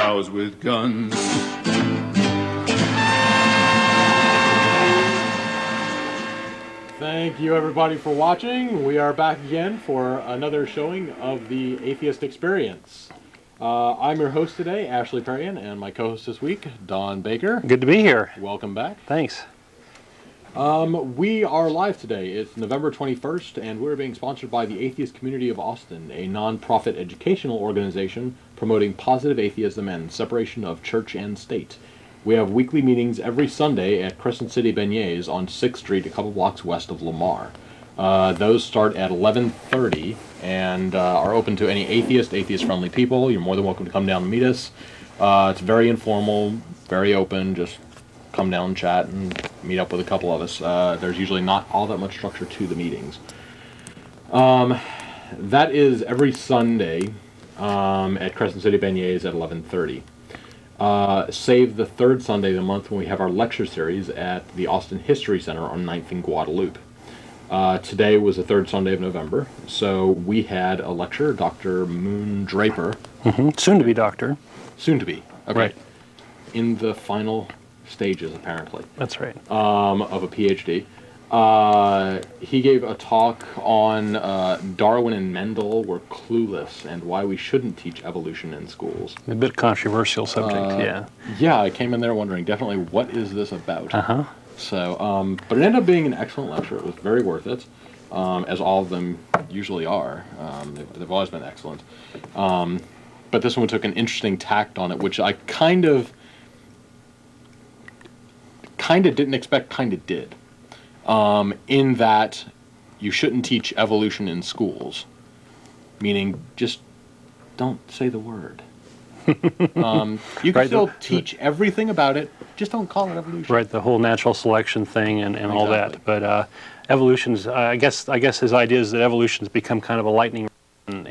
cows with guns. Thank you, everybody, for watching. We are back again for another showing of the Atheist Experience. I'm your host today, Ashley Perrien, and my co-host this week, Don Baker. Good to be here. Welcome back. Thanks. We are live today. It's November 21st, and we're being sponsored by the Atheist Community of Austin, a non-profit educational organization promoting positive atheism and separation of church and state. We have weekly meetings every Sunday at Crescent City Beignets on 6th Street, a couple blocks west of Lamar. Those start at 11:30 and are open to any atheist-friendly people. You're more than welcome to come down and meet us. It's very informal, very open. Just come down and chat and meet up with a couple of us. There's usually not all that much structure to the meetings. That is every Sunday at Crescent City Beignets at 11:30. Save the third Sunday of the month when we have our lecture series at the Austin History Center on 9th and Guadalupe. Today was the third Sunday of November, so we had a lecture, Dr. Moon Draper. Soon to be doctor. Soon to be, okay. Right. In the final stages, apparently. That's right. Of a PhD. He gave a talk on Darwin and Mendel were clueless and why we shouldn't teach evolution in schools. A bit controversial subject, yeah. Yeah, I came in there wondering definitely what is this about. So, but it ended up being an excellent lecture. It was very worth it, as all of them usually are. They've always been excellent. But this one took an interesting tact on it, which I kind of didn't expect, kind of did. In that you shouldn't teach evolution in schools, meaning just don't say the word. You can still teach everything about it, just don't call it evolution. Right, the whole natural selection thing and Exactly. all that. But evolution's, I guess his idea is that evolution's become kind of a lightning rod,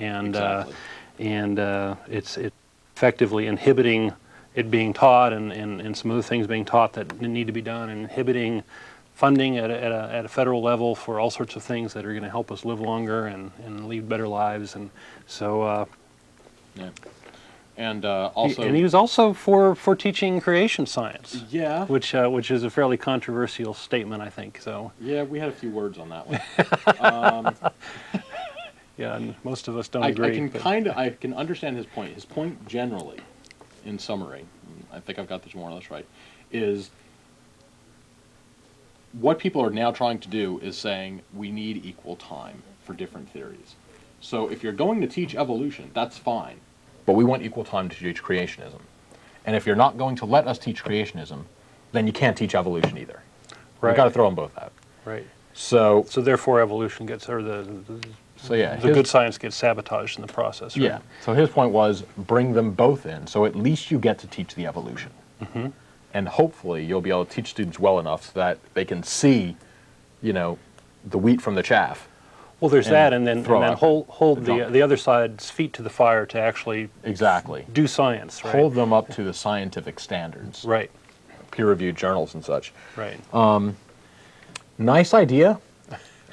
and it's effectively inhibiting it being taught and some other things being taught that need to be done, and inhibiting funding at a federal level for all sorts of things that are going to help us live longer and lead better lives. And so Yeah. And also, and he was also for teaching creation science. Yeah. Which is a fairly controversial statement, I think. So Yeah, we had a few words on that one. yeah, and most of us don't agree. I can understand his point. His point generally, in summary, I think I've got this more or less right, is what people are now trying to do is saying we need equal time for different theories. So if you're going to teach evolution, that's fine, but we want equal time to teach creationism. And if you're not going to let us teach creationism, then you can't teach evolution either. Right. We've got to throw them both out. Right. So therefore evolution gets, or the good science gets sabotaged in the process. Right? Yeah. So his point was bring them both in, so at least you get to teach the evolution. And hopefully you'll be able to teach students well enough so that they can see, the wheat from the chaff. Well, there's that, and then hold the the other side's feet to the fire to actually do science. Right? Hold them up to the scientific standards. Right. Peer-reviewed journals and such. Right. Nice idea.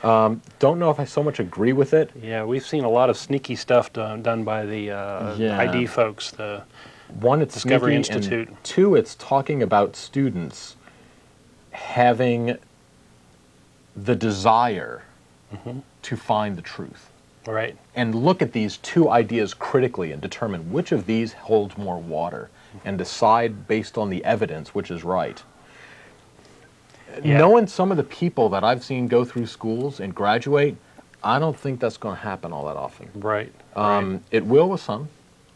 Don't know if I so much agree with it. Yeah, we've seen a lot of sneaky stuff done by the ID folks, the One, it's Discovery sneaky, Institute. And two, it's talking about students having the desire to find the truth. Right. And look at these two ideas critically and determine which of these holds more water and decide based on the evidence which is right. Yeah. Knowing some of the people that I've seen go through schools and graduate, I don't think that's going to happen all that often. Right. It will with some,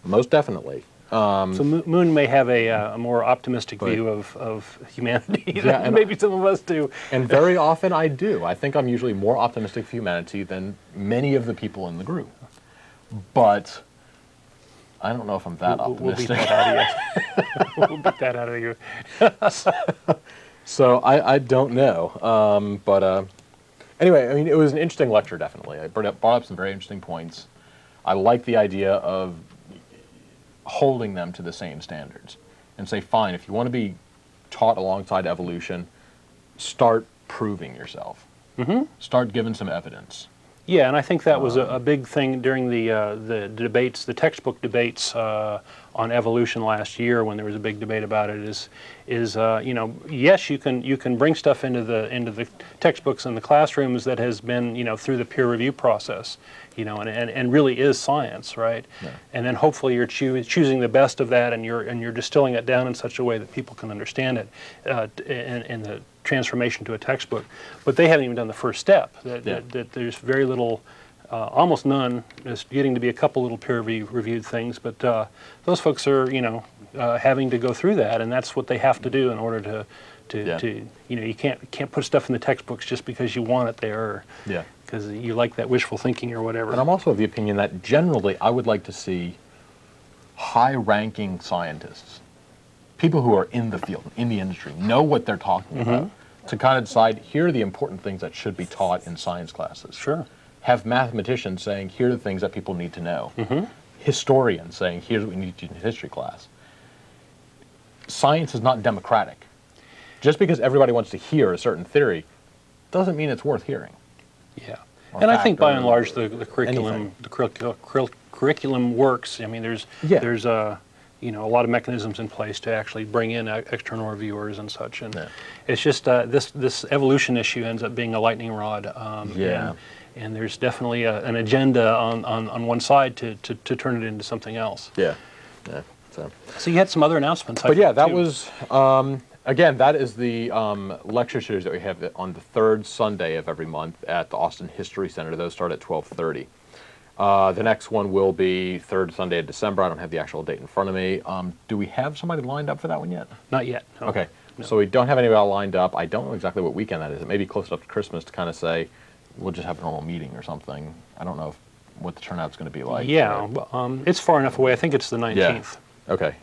most definitely. So Moon may have a more optimistic view of humanity than and maybe some of us do. And very often I do. I think I'm usually more optimistic of humanity than many of the people in the group. But I don't know if I'm that optimistic. We'll beat that out of you. We'll beat that out of you. So I don't know. But anyway, I mean, it was an interesting lecture, definitely. I brought up some very interesting points. I like the idea of holding them to the same standards and say, fine, if you want to be taught alongside evolution, start proving yourself. Start giving some evidence. Yeah, and I think that was a big thing during the debates, the textbook debates on evolution last year, when there was a big debate about it. You know, yes, you can bring stuff into the textbooks in the classrooms that has been, you know, through the peer review process, you know, and really is science, right? Yeah. And then hopefully you're choosing the best of that, and you're distilling it down in such a way that people can understand it, in the transformation to a textbook. But they haven't even done the first step. That there's very little, almost none. There's getting to be a couple little peer reviewed things, but those folks are, you know, having to go through that, and that's what they have to do in order to you know, you can't put stuff in the textbooks just because you want it there, or because you like that wishful thinking or whatever. And I'm also of the opinion that generally I would like to see high-ranking scientists, people who are in the field, in the industry, know what they're talking about, to kind of decide, here are the important things that should be taught in science classes. Sure. Have mathematicians saying, here are the things that people need to know. Historians saying, here's what we need to do in history class. Science is not democratic. Just because everybody wants to hear a certain theory doesn't mean it's worth hearing. Yeah. And I think by and large the curriculum works. I mean, there's you know, a lot of mechanisms in place to actually bring in external reviewers and such, and it's just this evolution issue ends up being a lightning rod. And there's definitely an agenda on one side to turn it into something else. So you had some other announcements. But yeah, that was again, that is the lecture series that we have on the third Sunday of every month at the Austin History Center. Those start at 12:30. The next one will be third Sunday of December. I don't have the actual date in front of me. Do we have somebody lined up for that one yet? Not yet. No. Okay. No. So we don't have anybody lined up. I don't know exactly what weekend that is. It may be close enough to Christmas to kind of say, we'll just have a normal meeting or something. I don't know what the turnout's going to be like. Yeah, it's far enough away. I think it's the 19th. Yeah. Okay.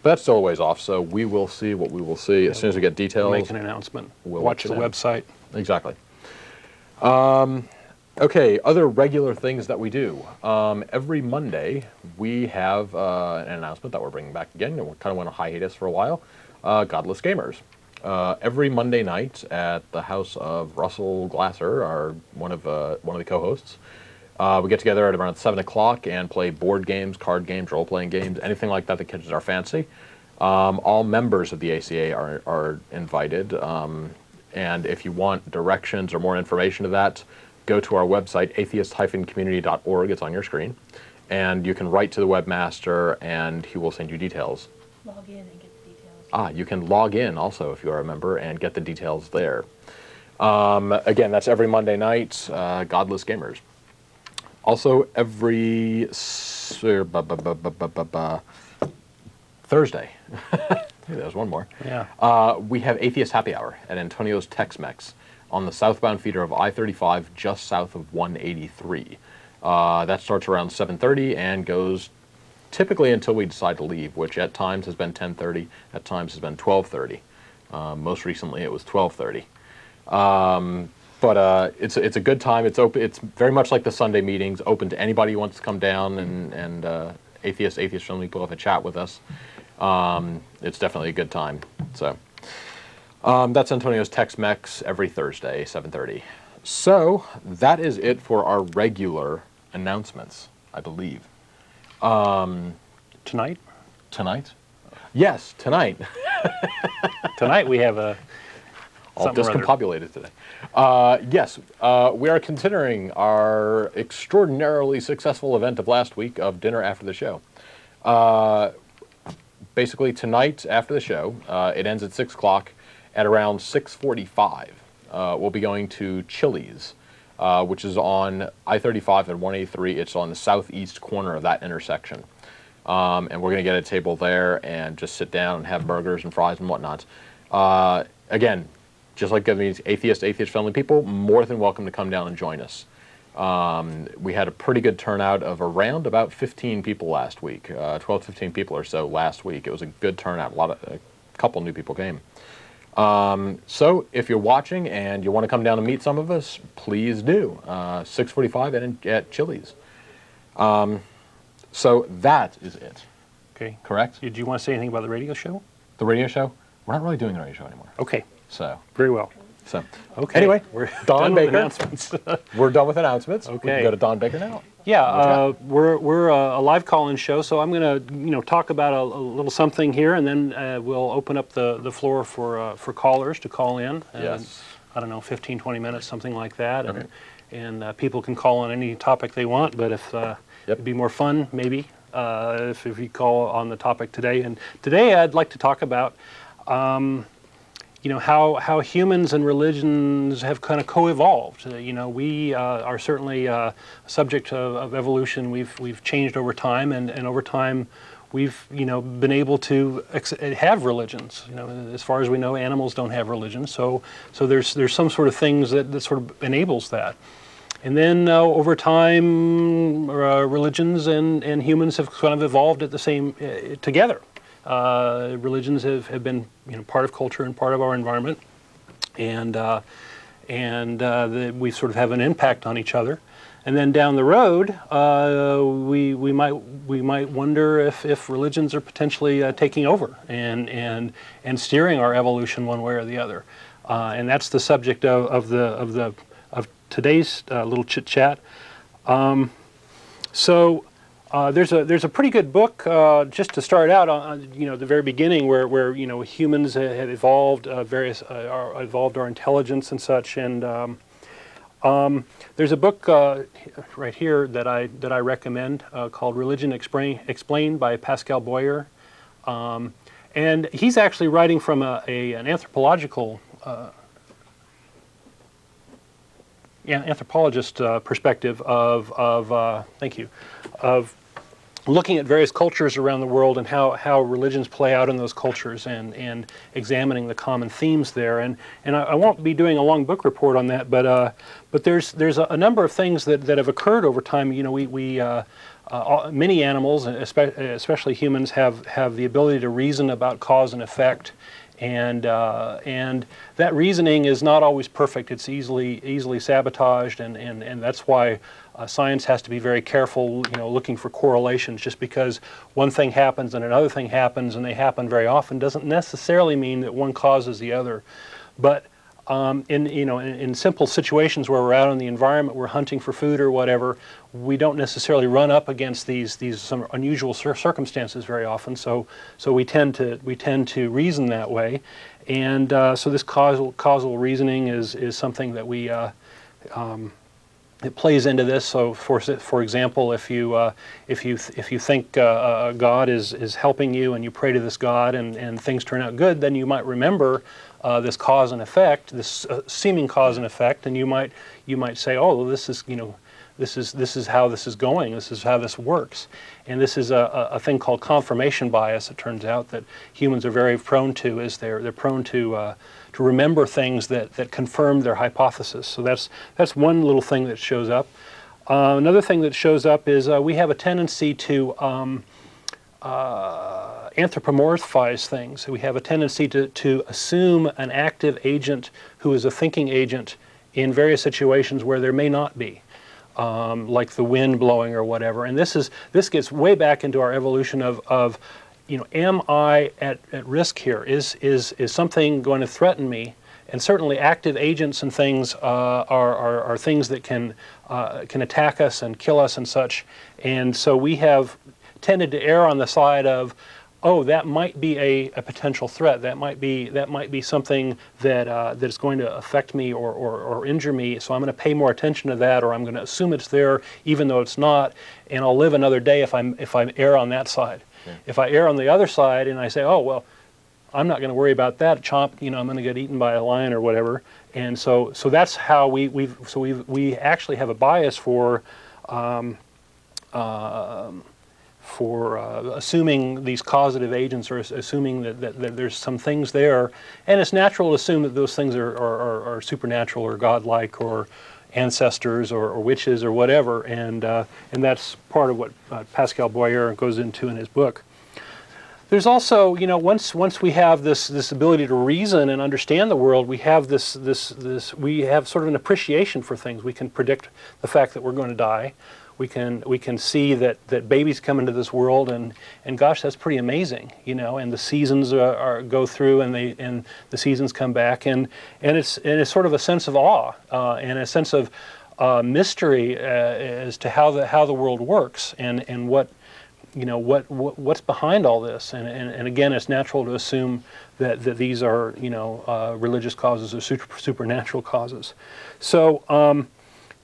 But that's still a ways off, so we will see what we will see. As soon as we get details, we'll make an announcement. We'll watch the website. Exactly. Okay, other regular things that we do. Every Monday, we have an announcement that we're bringing back again. We kind of went on hiatus for a while. Godless Gamers. Every Monday night at the house of Russell Glasser, one of the co-hosts, we get together at around 7 o'clock and play board games, card games, role-playing games, anything like that that catches our fancy. All members of the ACA are invited, and if you want directions or more information to that, go to our website, atheist-community.org. It's on your screen, and you can write to the webmaster, and he will send you details. Log in and get the details. You can log in also if you are a member and get the details there. Again, that's every Monday night, Godless Gamers. Also, every Thursday, there's one more. Yeah. We have Atheist Happy Hour at Antonio's Tex-Mex on the southbound feeder of I-35, just south of 183. That starts around 7:30 and goes typically until we decide to leave, which at times has been 10:30, at times has been 12:30. Most recently, it was 12:30. But it's a good time. It's open. It's very much like the Sunday meetings, open to anybody who wants to come down and atheist-friendly people have a chat with us. It's definitely a good time. So that's Antonio's Tex-Mex every Thursday, 7:30. So that is it for our regular announcements, I believe. Tonight? Tonight? Yes, tonight. Tonight we have a... All discombobulated today. Yes, we are considering our extraordinarily successful event of last week of dinner after the show. Basically, tonight after the show, it ends at 6 o'clock. At around 6:45, we'll be going to Chili's, which is on I-35 and 183. It's on the southeast corner of that intersection. And we're going to get a table there and just sit down and have burgers and fries and whatnot. Again, just like these atheist-friendly people, more than welcome to come down and join us. We had a pretty good turnout of around about 15 people last week, 12 to 15 people or so last week. It was a good turnout. A couple new people came. So if you're watching and you want to come down and meet some of us, please do. 6:45 at Chili's. So that is it. Okay. Correct? Did you want to say anything about the radio show? The radio show? We're not really doing the radio show anymore. Okay. So. Very well. So, Okay. anyway, we're Don done with Baker. announcements. We're done with announcements. We Okay. can go to Don Baker now. Yeah, we're a live call-in show, so I'm going to talk about a little something here, and then we'll open up the floor for callers to call in. Yes. I don't know, 15, 20 minutes, something like that, Okay. and people can call on any topic they want. But if it'd be more fun, maybe if you call on the topic today. And today I'd like to talk about how humans and religions have kind of co-evolved. We are certainly subject of evolution. We've changed over time, and over time we've been able to have religions. As far as we know, animals don't have religions. So there's some sort of things that sort of enables that. And then over time, religions and humans have kind of evolved at the same together. Religions have been part of culture and part of our environment, and we sort of have an impact on each other. And then down the road, we might wonder if religions are potentially taking over and steering our evolution one way or the other. And that's the subject of today's little chit chat. There's a pretty good book just to start out on the very beginning where humans have evolved evolved our intelligence and such, and there's a book right here that I recommend called Religion Explained by Pascal Boyer, and he's actually writing from an anthropological anthropologist perspective of looking at various cultures around the world and how religions play out in those cultures and examining the common themes there. And I won't be doing a long book report on that, but there's a number of things that have occurred over time. Many animals, especially humans, have the ability to reason about cause and effect. And that reasoning is not always perfect. It's easily sabotaged, and that's why science has to be very careful, looking for correlations. Just because one thing happens and another thing happens, and they happen very often, doesn't necessarily mean that one causes the other. But in simple situations where we're out in the environment, we're hunting for food or whatever, we don't necessarily run up against these some unusual circumstances very often. So we tend to reason that way, and so this causal reasoning is something that we it plays into this. So for example, if you think God is helping you and you pray to this God and things turn out good, then you might remember this cause and effect, this seeming cause and effect, and you might say, oh, well, this is how this is going. This is how this works. And this is a thing called confirmation bias. It turns out that humans are very prone to. They're prone to remember things that confirm their hypothesis. So that's one little thing that shows up. Another thing that shows up is we have a tendency to anthropomorphize things. We have a tendency to assume an active agent who is a thinking agent in various situations where there may not be, like the wind blowing or whatever. And this gets way back into our evolution of am I at risk here? Is something going to threaten me? And certainly active agents and things are things that can attack us and kill us and such. And so we have tended to err on the side of, oh, that might be a potential threat. That might be something that is going to affect me or injure me. So I'm going to pay more attention to that, or I'm going to assume it's there even though it's not, and I'll live another day if I err on that side. Yeah. If I err on the other side and I say, oh well, I'm not going to worry about that chomp. I'm going to get eaten by a lion or whatever. And so that's how we actually have a bias for assuming these causative agents, or assuming that there's some things there, and it's natural to assume that those things are supernatural or godlike or ancestors or witches or whatever, and that's part of what Pascal Boyer goes into in his book. There's also, once we have this ability to reason and understand the world, we have we have sort of an appreciation for things. We can predict the fact that we're going to die. We can see that babies come into this world, and gosh, that's pretty amazing, you know. And the seasons go through, and the seasons come back, and it's sort of a sense of awe and a sense of mystery as to how the world works, and what, you know, what's behind all this. And again, it's natural to assume that these are, you know, religious causes or supernatural causes. So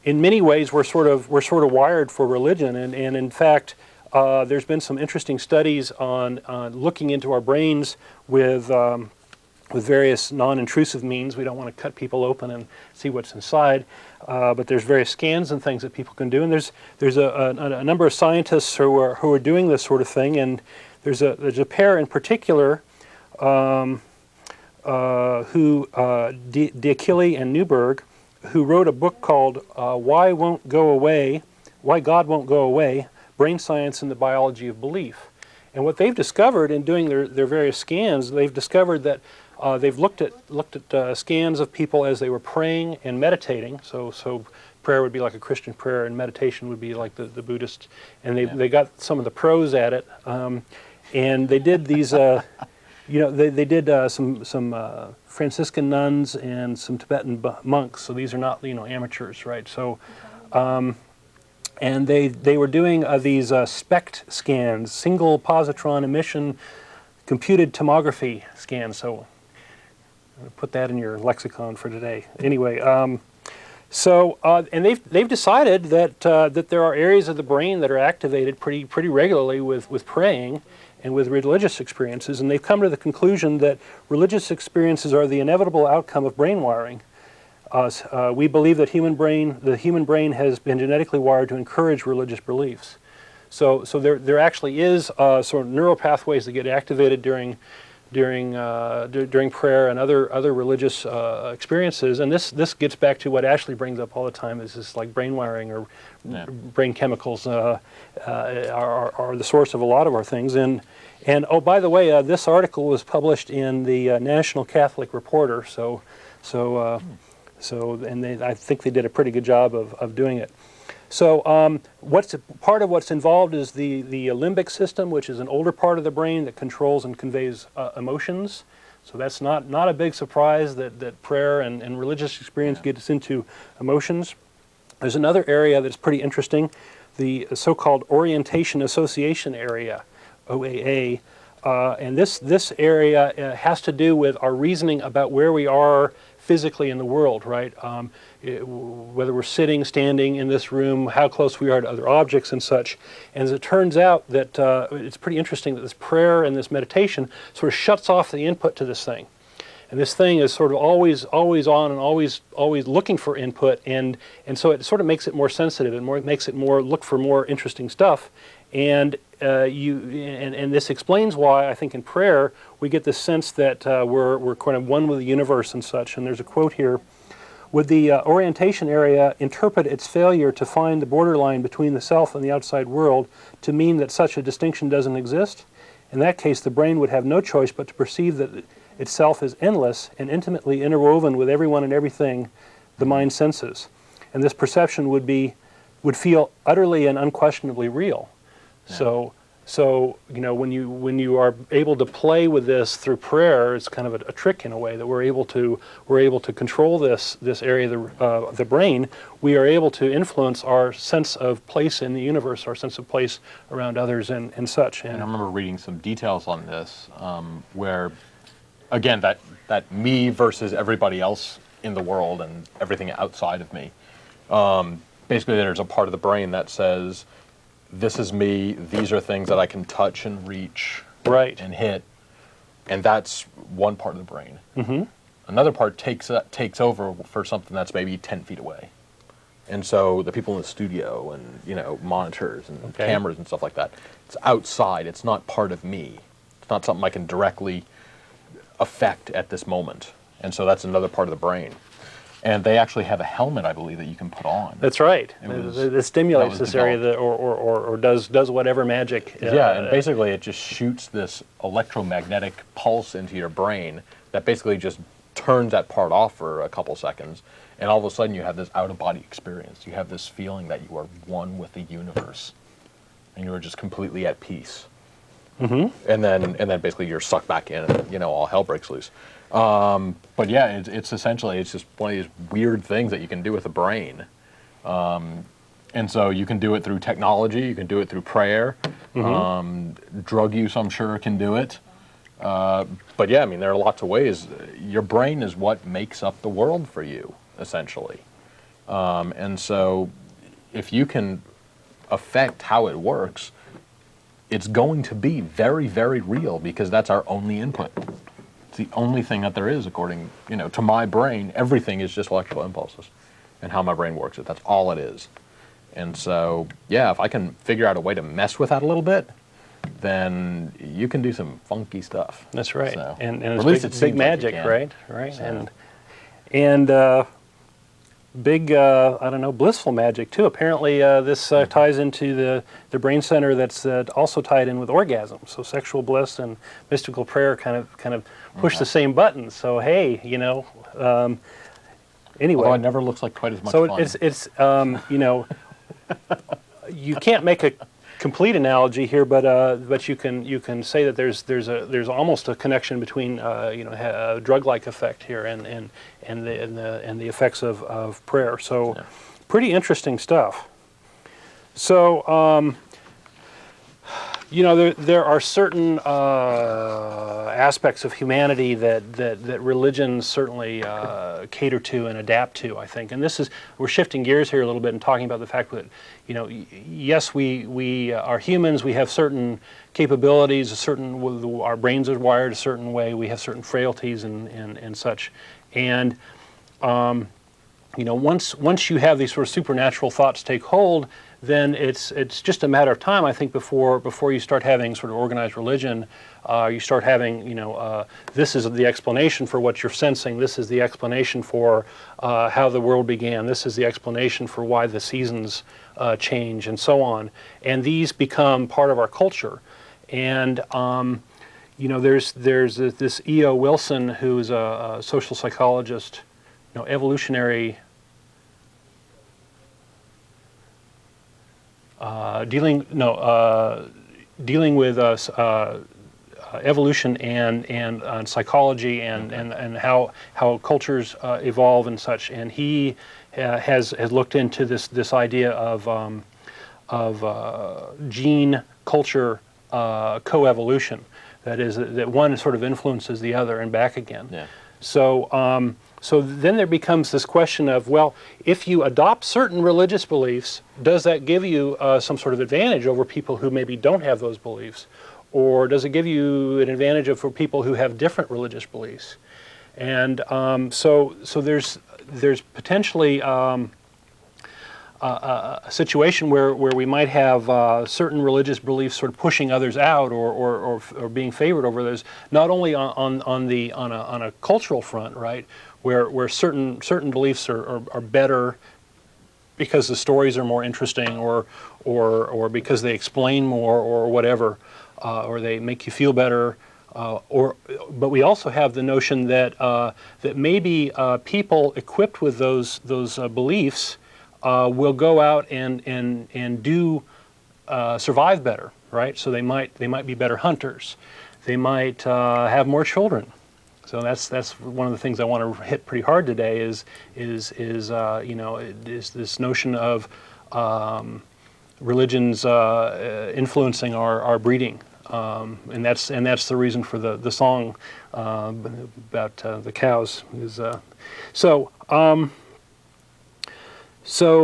in many ways, we're sort of wired for religion, and in fact, there's been some interesting studies on looking into our brains with various non-intrusive means. We don't want to cut people open and see what's inside, but there's various scans and things that people can do, and there's a number of scientists who are doing this sort of thing, and there's a pair in particular who D'Achille and Newberg, who wrote a book called Why God Won't Go Away, Brain Science and the Biology of Belief. And what they've discovered in doing their various scans, they've discovered that they've looked at scans of people as they were praying and meditating. So prayer would be like a Christian prayer, and meditation would be like the Buddhist. And they got some of the pros at it. And they did these, you know, they did some Franciscan nuns and some Tibetan monks. So these are not, you know, amateurs, right? So, and they were doing these SPECT scans, single positron emission computed tomography scans. So I'm going to put that in your lexicon for today. Anyway, and they've decided that there are areas of the brain that are activated pretty regularly with praying and with religious experiences, and they've come to the conclusion that religious experiences are the inevitable outcome of brain wiring. We believe that the human brain has been genetically wired to encourage religious beliefs. So there actually is sort of neural pathways that get activated during prayer and other religious experiences, and this gets back to what Ashley brings up all the time, is this like brain wiring or brain chemicals are the source of a lot of our things. And oh, by the way, this article was published in the National Catholic Reporter, I think they did a pretty good job of doing it. So part of what's involved is the limbic system, which is an older part of the brain that controls and conveys emotions. So that's not a big surprise that prayer and religious experience gets into emotions. There's another area that's pretty interesting, the so-called orientation association area, OAA. And this area has to do with our reasoning about where we are physically in the world, right? Whether we're sitting, standing in this room, how close we are to other objects and such. And as it turns out that it's pretty interesting that this prayer and this meditation sort of shuts off the input to this thing. And this thing is sort of always on and always looking for input, and so it sort of makes it more sensitive and makes it look for more interesting stuff. And this explains why I think in prayer we get this sense that we're kind of one with the universe and such. And there's a quote here: "Would the orientation area interpret its failure to find the borderline between the self and the outside world to mean that such a distinction doesn't exist? In that case, the brain would have no choice but to perceive that itself is endless and intimately interwoven with everyone and everything the mind senses. And this perception would feel utterly and unquestionably real." Yeah. So you know, when you are able to play with this through prayer, it's kind of a trick in a way that we're able to control this area of the brain. We are able to influence our sense of place in the universe, our sense of place around others, and such. And I remember reading some details on this, where, again, that me versus everybody else in the world and everything outside of me. Basically, there's a part of the brain that says, this is me, these are things that I can touch and reach and hit, and that's one part of the brain. Mm-hmm. Another part takes over for something that's maybe 10 feet away. And so the people in the studio and, you know, monitors and cameras and stuff like that, it's outside, it's not part of me. It's not something I can directly affect at this moment. And so that's another part of the brain. And they actually have a helmet, I believe, that you can put on. That's right. It stimulates this area or does whatever magic. And basically it just shoots this electromagnetic pulse into your brain that basically just turns that part off for a couple seconds. and all of a sudden you have this out-of-body experience. You have this feeling that you are one with the universe, and you are just completely at peace. Mm-hmm. And then basically you're sucked back in, and all hell breaks loose. But yeah, it's essentially just one of these weird things that you can do with the brain. And so you can do it through technology, you can do it through prayer, drug use I'm sure can do it. But yeah, I mean, there are lots of ways. Your brain is what makes up the world for you, essentially. And so if you can affect how it works, it's going to be very, very real, because that's our only input. It's the only thing that there is, according, to my brain. Everything is just electrical impulses and how my brain works. That's all it is. And so, yeah, if I can figure out a way to mess with that a little bit, then you can do some funky stuff. That's right. So, and at it's least big magic, right? So. And big, I don't know, blissful magic too. Apparently, this ties into the brain center that's also tied in with orgasm. So sexual bliss and mystical prayer kind of push the same buttons. So hey, anyway. Although it never looks like quite as much fun. So it's you can't make a complete analogy here, but you can say that there's almost a connection between a drug-like effect here and the effects of prayer. So, pretty interesting stuff. So, there are certain aspects of humanity that religions certainly cater to and adapt to, I think. And we're shifting gears here a little bit and talking about the fact that, yes, we are humans, we have certain capabilities, our brains are wired a certain way, we have certain frailties and such. And, once you have these sort of supernatural thoughts take hold, then it's just a matter of time, I think, before you start having sort of organized religion. You start having, this is the explanation for what you're sensing. This is the explanation for how the world began. This is the explanation for why the seasons change, and so on. And these become part of our culture. And there's this E.O. Wilson, who's a social psychologist, evolutionary. Dealing with evolution and psychology and how cultures evolve and such, and he has looked into this idea of gene culture coevolution. That is, that one sort of influences the other and back again. Yeah. So then there becomes this question of, well, if you adopt certain religious beliefs, does that give you some sort of advantage over people who maybe don't have those beliefs? Or does it give you an advantage for people who have different religious beliefs? And so there's potentially a situation where we might have certain religious beliefs sort of pushing others out or being favored over others, not only on a cultural front, right? Where certain beliefs are better because the stories are more interesting, or because they explain more, or whatever, or they make you feel better, but we also have the notion that maybe people equipped with those beliefs will go out and do survive better, right? So they might be better hunters. They might have more children. So that's one of the things I want to hit pretty hard today is this notion of religions influencing our breeding, and that's the reason for the song about the cows. So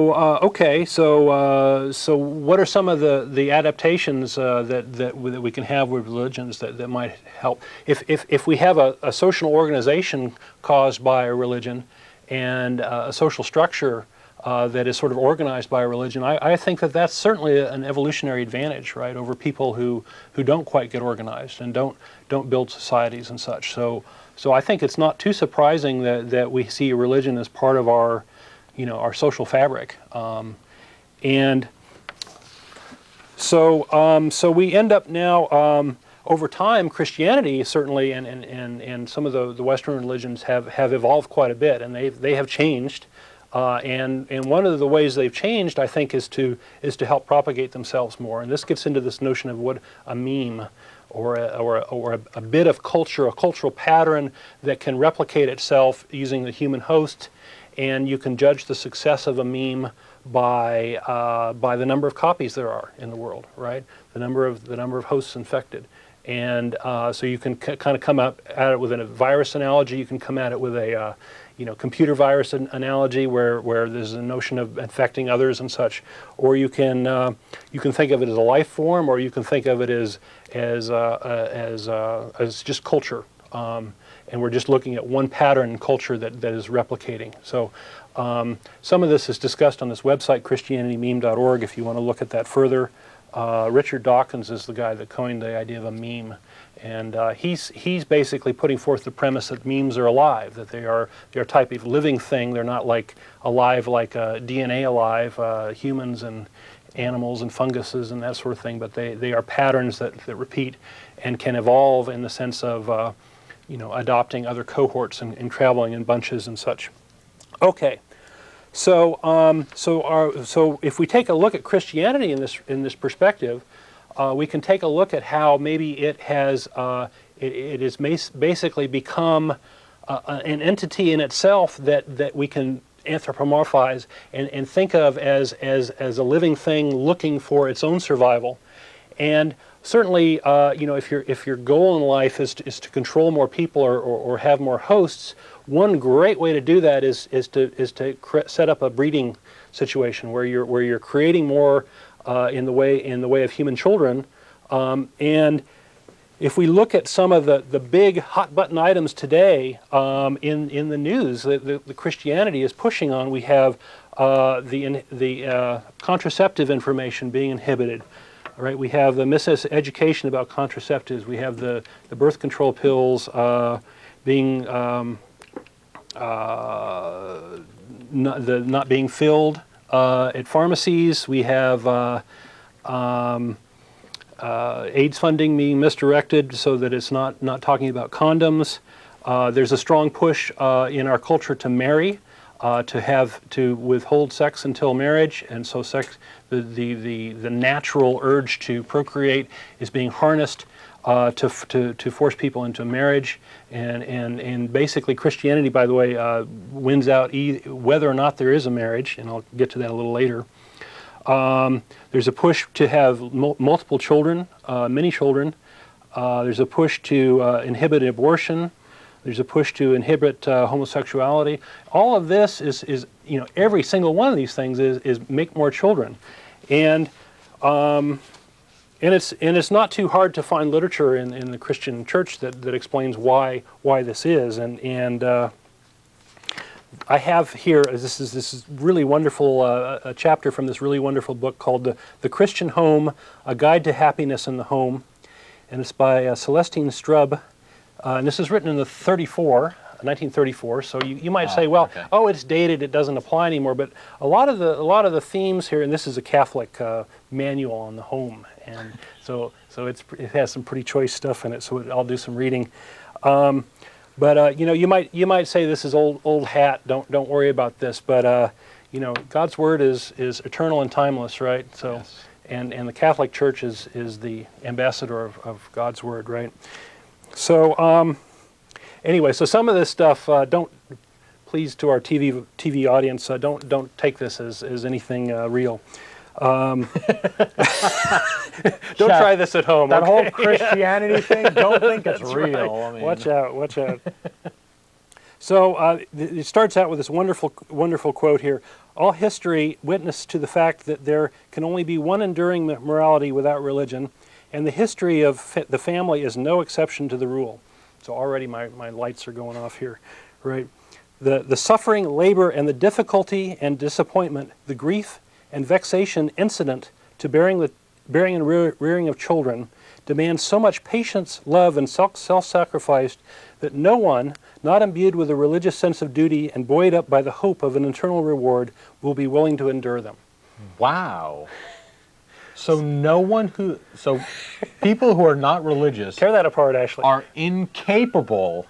what are some of the adaptations that we can have with religions that might help? If we have a social organization caused by a religion and a social structure that is sort of organized by a religion, I think that's certainly an evolutionary advantage, right, over people who don't quite get organized and don't build societies and such. So I think it's not too surprising that we see religion as part of our social fabric, and so we end up now. over time, Christianity certainly and some of the Western religions have evolved quite a bit, and they have changed. And one of the ways they've changed, I think, is to help propagate themselves more. And this gets into this notion of what a meme or a bit of culture, a cultural pattern that can replicate itself using the human host. And you can judge the success of a meme by the number of copies there are in the world, right? The number of hosts infected. And so you can kind of come at it with a virus analogy. You can come at it with a computer virus analogy where there's a notion of infecting others and such. Or you can think of it as a life form, or you can think of it as just culture. And we're just looking at one pattern in culture that is replicating. So some of this is discussed on this website, christianitymeme.org, if you want to look at that further. Richard Dawkins is the guy that coined the idea of a meme. And he's basically putting forth the premise that memes are alive, that they're a type of living thing. They're not like alive like DNA alive, humans and animals and funguses and that sort of thing, but they are patterns that repeat and can evolve in the sense of adopting other cohorts and traveling in bunches and such. Okay, so if we take a look at Christianity in this perspective, we can take a look at how maybe it has basically become an entity in itself that we can anthropomorphize and think of as a living thing looking for its own survival. And certainly, if your goal in life is to control more people or have more hosts, one great way to do that is to set up a breeding situation where you're creating more in the way of human children. And if we look at some of the big hot button items today in the news that Christianity is pushing on, we have the contraceptive information being inhibited. All right, we have the miseducation about contraceptives. We have the birth control pills being not being filled at pharmacies. We have AIDS funding being misdirected so that it's not talking about condoms. There's a strong push in our culture to marry, to withhold sex until marriage, and so sex, the natural urge to procreate is being harnessed to force people into marriage, and basically Christianity, by the way, wins out whether or not there is a marriage, and I'll get to that a little later. There's a push to have multiple children, many children. There's a push to inhibit abortion. There's a push to inhibit homosexuality. All of this is every single one of these things is make more children, and it's not too hard to find literature in the Christian church that explains why this is, and I have here, this is really wonderful, a chapter from this really wonderful book called The Christian Home, A Guide to Happiness in the Home, and it's by Celestine Strub, and this is written in 1934, so you might say, well, okay. Oh, it's dated, it doesn't apply anymore, but a lot of the themes here, and this is a Catholic manual on the home, and so it has some pretty choice stuff in it, so I'll do some reading. But you might say this is old hat. Don't worry about this. But God's word is eternal and timeless, right? So, yes. and the Catholic Church is the ambassador of God's word, right? So anyway, so some of this stuff please to our TV audience, don't take this as anything real. Don't try this at home. That okay? whole Christianity thing, don't think it's real. Right. I mean. Watch out. So it starts out with this wonderful quote here. All history witnessed to the fact that there can only be one enduring morality without religion, and the history of the family is no exception to the rule. So already my lights are going off here, right? The suffering, labor, and the difficulty and disappointment, the grief and vexation incident to bearing and rearing of children demands so much patience, love, and self-sacrifice that no one, not imbued with a religious sense of duty and buoyed up by the hope of an eternal reward, will be willing to endure them. Wow. So people who are not religious Tear that apart, Ashley. are incapable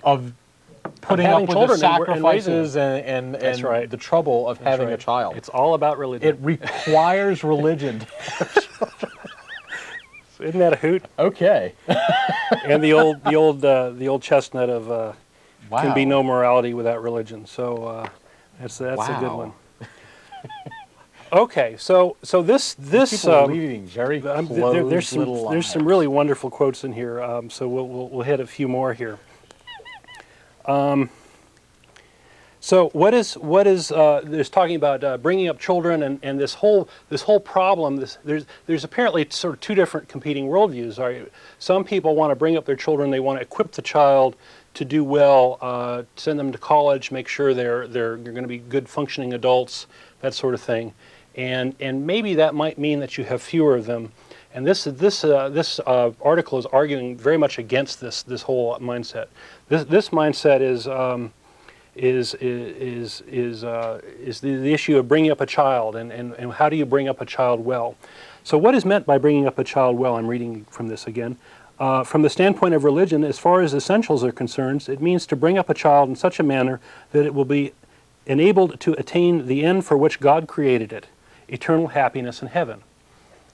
of putting having up with the children and sacrifices raising and That's right. the trouble of having a child. It's all about religion. It requires religion. Isn't that a hoot? Okay. And the old chestnut of Wow. can be no morality without religion. So that's a good Wow. one. Okay, so this People are leading very closed there's little some lives. really wonderful quotes in here. So we'll hit a few more here. So what is there's talking about bringing up children and this whole problem. There's apparently sort of two different competing worldviews. Right? Some people want to bring up their children. They want to equip the child to do well, send them to college, make sure they're going to be good functioning adults, that sort of thing. And maybe that might mean that you have fewer of them. And this article is arguing very much against this whole mindset. This mindset is the issue of bringing up a child and how do you bring up a child well. So what is meant by bringing up a child well? I'm reading from this again. From the standpoint of religion, as far as essentials are concerned, it means to bring up a child in such a manner that it will be enabled to attain the end for which God created it, eternal happiness in heaven.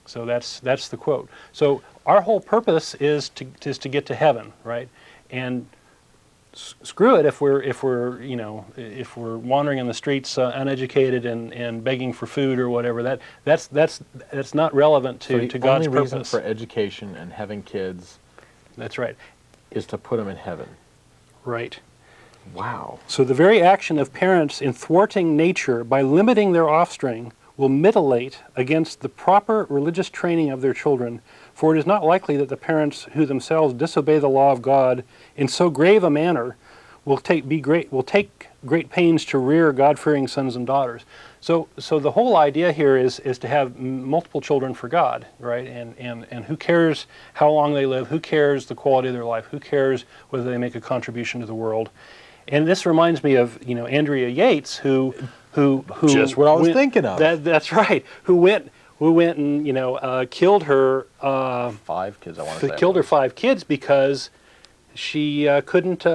So that's the quote. So our whole purpose is to get to heaven, right? And screw it if we're wandering in the streets uneducated and begging for food or whatever. That's not relevant to God's purpose. The only reason for education and having kids, that's right, is to put them in heaven. Right. Wow. So the very action of parents in thwarting nature by limiting their offspring will militate against the proper religious training of their children, for it is not likely that the parents who themselves disobey the law of God in so grave a manner will take great pains to rear God-fearing sons and daughters. So the whole idea here is to have multiple children for God, right? And who cares how long they live? Who cares the quality of their life? Who cares whether they make a contribution to the world? And this reminds me of Andrea Yates, who just what I was thinking of. That's right. Who went and killed her 5 kids. I want to say killed her 5 kids because she couldn't.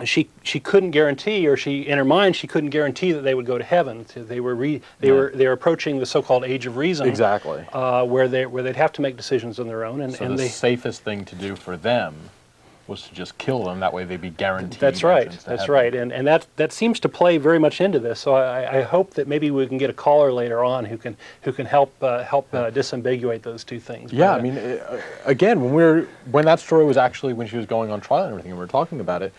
She couldn't guarantee, or in her mind she couldn't guarantee that they would go to heaven. They were approaching the so-called age of reason. Exactly. Where they'd have to make decisions on their own, and the safest thing to do for them was to just kill them. That way they'd be guaranteed. That's right. entrance to That's heaven. right. And that seems to play very much into this. So I hope that maybe we can get a caller later on who can help disambiguate those two things. Yeah, But, I mean, again, when that story was actually when she was going on trial and everything, and we were talking about it,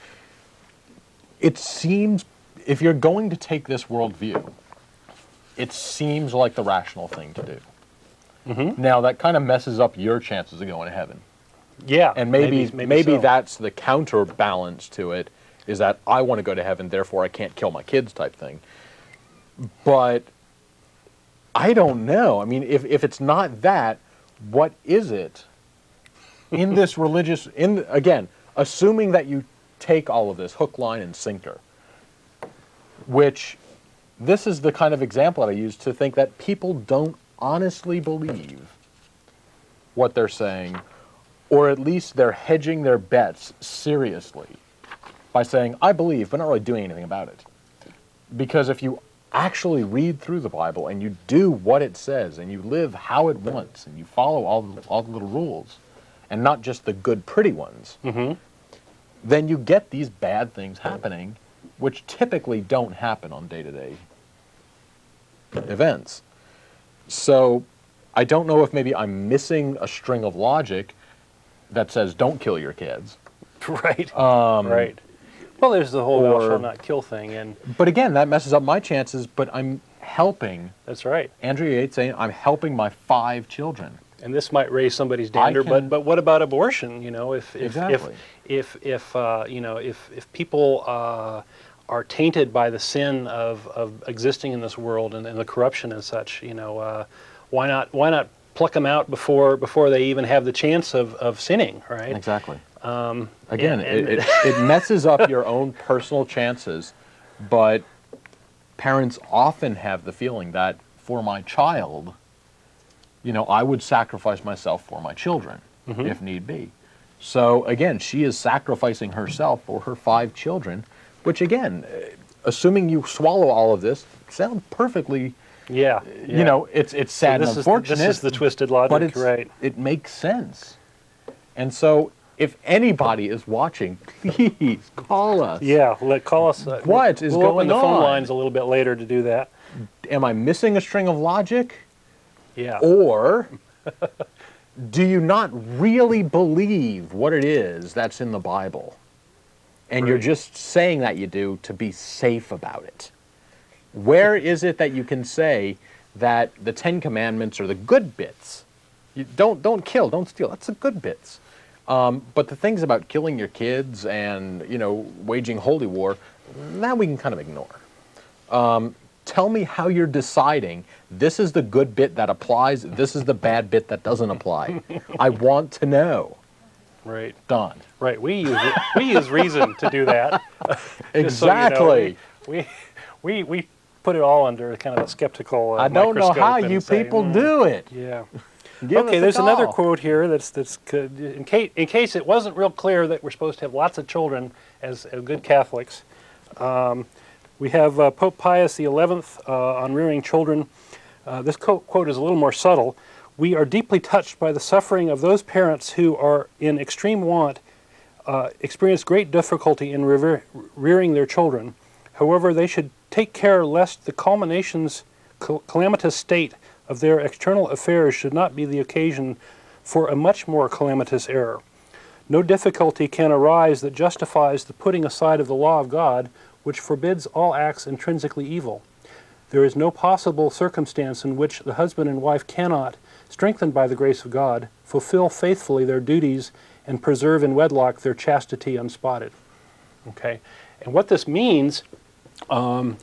it seems, if you're going to take this worldview, it seems like the rational thing to do. Mm-hmm. Now that kind of messes up your chances of going to heaven. Yeah, and maybe so. that's the counterbalance to it, is that I want to go to heaven, therefore I can't kill my kids type thing. But I don't know. I mean, if it's not that, what is it? In this religious, again, assuming that you take all of this hook, line, and sinker, which this is the kind of example that I use to think that people don't honestly believe what they're saying, or at least they're hedging their bets seriously by saying, I believe, but not really doing anything about it. Because if you actually read through the Bible and you do what it says and you live how it wants and you follow all the little rules and not just the good, pretty ones, mm-hmm. then you get these bad things happening, which typically don't happen on day-to-day events. So I don't know if maybe I'm missing a string of logic that says don't kill your kids. Right. Right. Well, there's the whole thou shalt not kill thing, but again, that messes up my chances. But I'm helping. That's right. Andrea Yates saying I'm helping my 5 children. And this might raise somebody's dander, but what about abortion? Exactly. If people are tainted by the sin of existing in this world and the corruption and such, why not pluck them out before they even have the chance of sinning, right? Exactly. Again, it messes up your own personal chances, but parents often have the feeling that for my child, I would sacrifice myself for my children, if need be. So again, she is sacrificing herself for her 5 children, which again, assuming you swallow all of this, sounds perfectly, it's sad and unfortunate. This is the twisted logic, but it makes sense. And so if anybody is watching, please call us. Yeah, call us. What is we'll going open the on? phone lines a little bit later to do that. Am I missing a string of logic? Yeah. Or do you not really believe what it is that's in the Bible? And you're just saying that you do to be safe about it. Where is it that you can say that the 10 Commandments are the good bits? You don't kill, don't steal. That's the good bits. But the things about killing your kids and, waging holy war, that we can kind of ignore. Tell me how you're deciding this is the good bit that applies, this is the bad bit that doesn't apply. I want to know. Right. Done. Right. We use reason to do that. Exactly. So we put it all under kind of a skeptical I don't know how microscope you say, people do it. Yeah. Okay, there's another quote here that's in case it wasn't real clear that we're supposed to have lots of children as good Catholics. We have Pope Pius XI on rearing children. This quote is a little more subtle. We are deeply touched by the suffering of those parents who are in extreme want, experience great difficulty in rearing their children. However, they should take care lest the calamitous state of their external affairs should not be the occasion for a much more calamitous error. No difficulty can arise that justifies the putting aside of the law of God, which forbids all acts intrinsically evil. There is no possible circumstance in which the husband and wife cannot, strengthened by the grace of God, fulfill faithfully their duties and preserve in wedlock their chastity unspotted. Okay, and what this means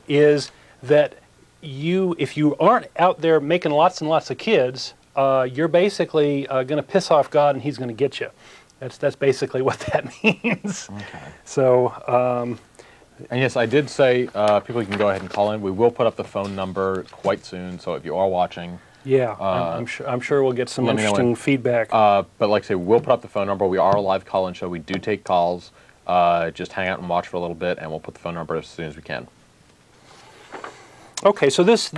is that if you aren't out there making lots and lots of kids, you're basically going to piss off God and He's going to get you. That's basically what that means. Okay. So. And yes, I did say people can go ahead and call in. We will put up the phone number quite soon, so if you are watching, I'm sure we'll get some interesting feedback. But like I say, we'll put up the phone number. We are a live call-in show. We do take calls. Just hang out and watch for a little bit, and we'll put the phone number as soon as we can. Okay, so this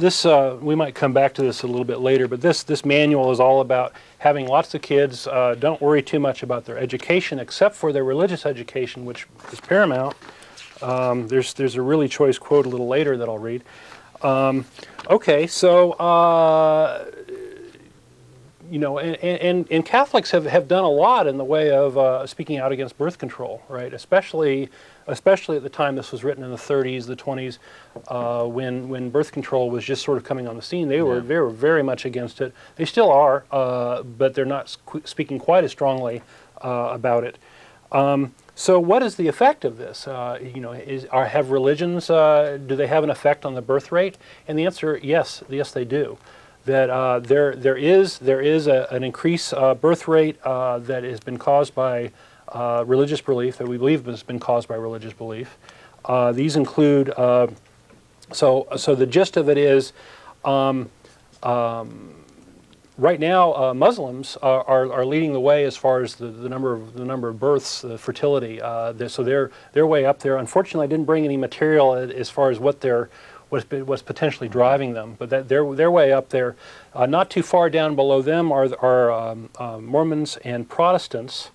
we might come back to this a little bit later, but this manual is all about having lots of kids. Don't worry too much about their education, except for their religious education, which is paramount. There's a really choice quote a little later that I'll read. Okay, so and Catholics have done a lot in the way of speaking out against birth control, right? Especially at the time this was written in the 30s, the 20s, when birth control was just sort of coming on the scene. They were very much against it. They still are, but they're not speaking quite as strongly about it. So what is the effect of this? Have religions, do they have an effect on the birth rate? And the answer, yes, they do. That there is an increased birth rate that has been caused by religious belief, that we believe has been caused by religious belief. These include, so the gist of it is, right now, Muslims are leading the way as far as the number of births, the fertility. So they're way up there. Unfortunately, I didn't bring any material as far as what's potentially driving them, but they're way up there. Not too far down below them are Mormons and Protestants.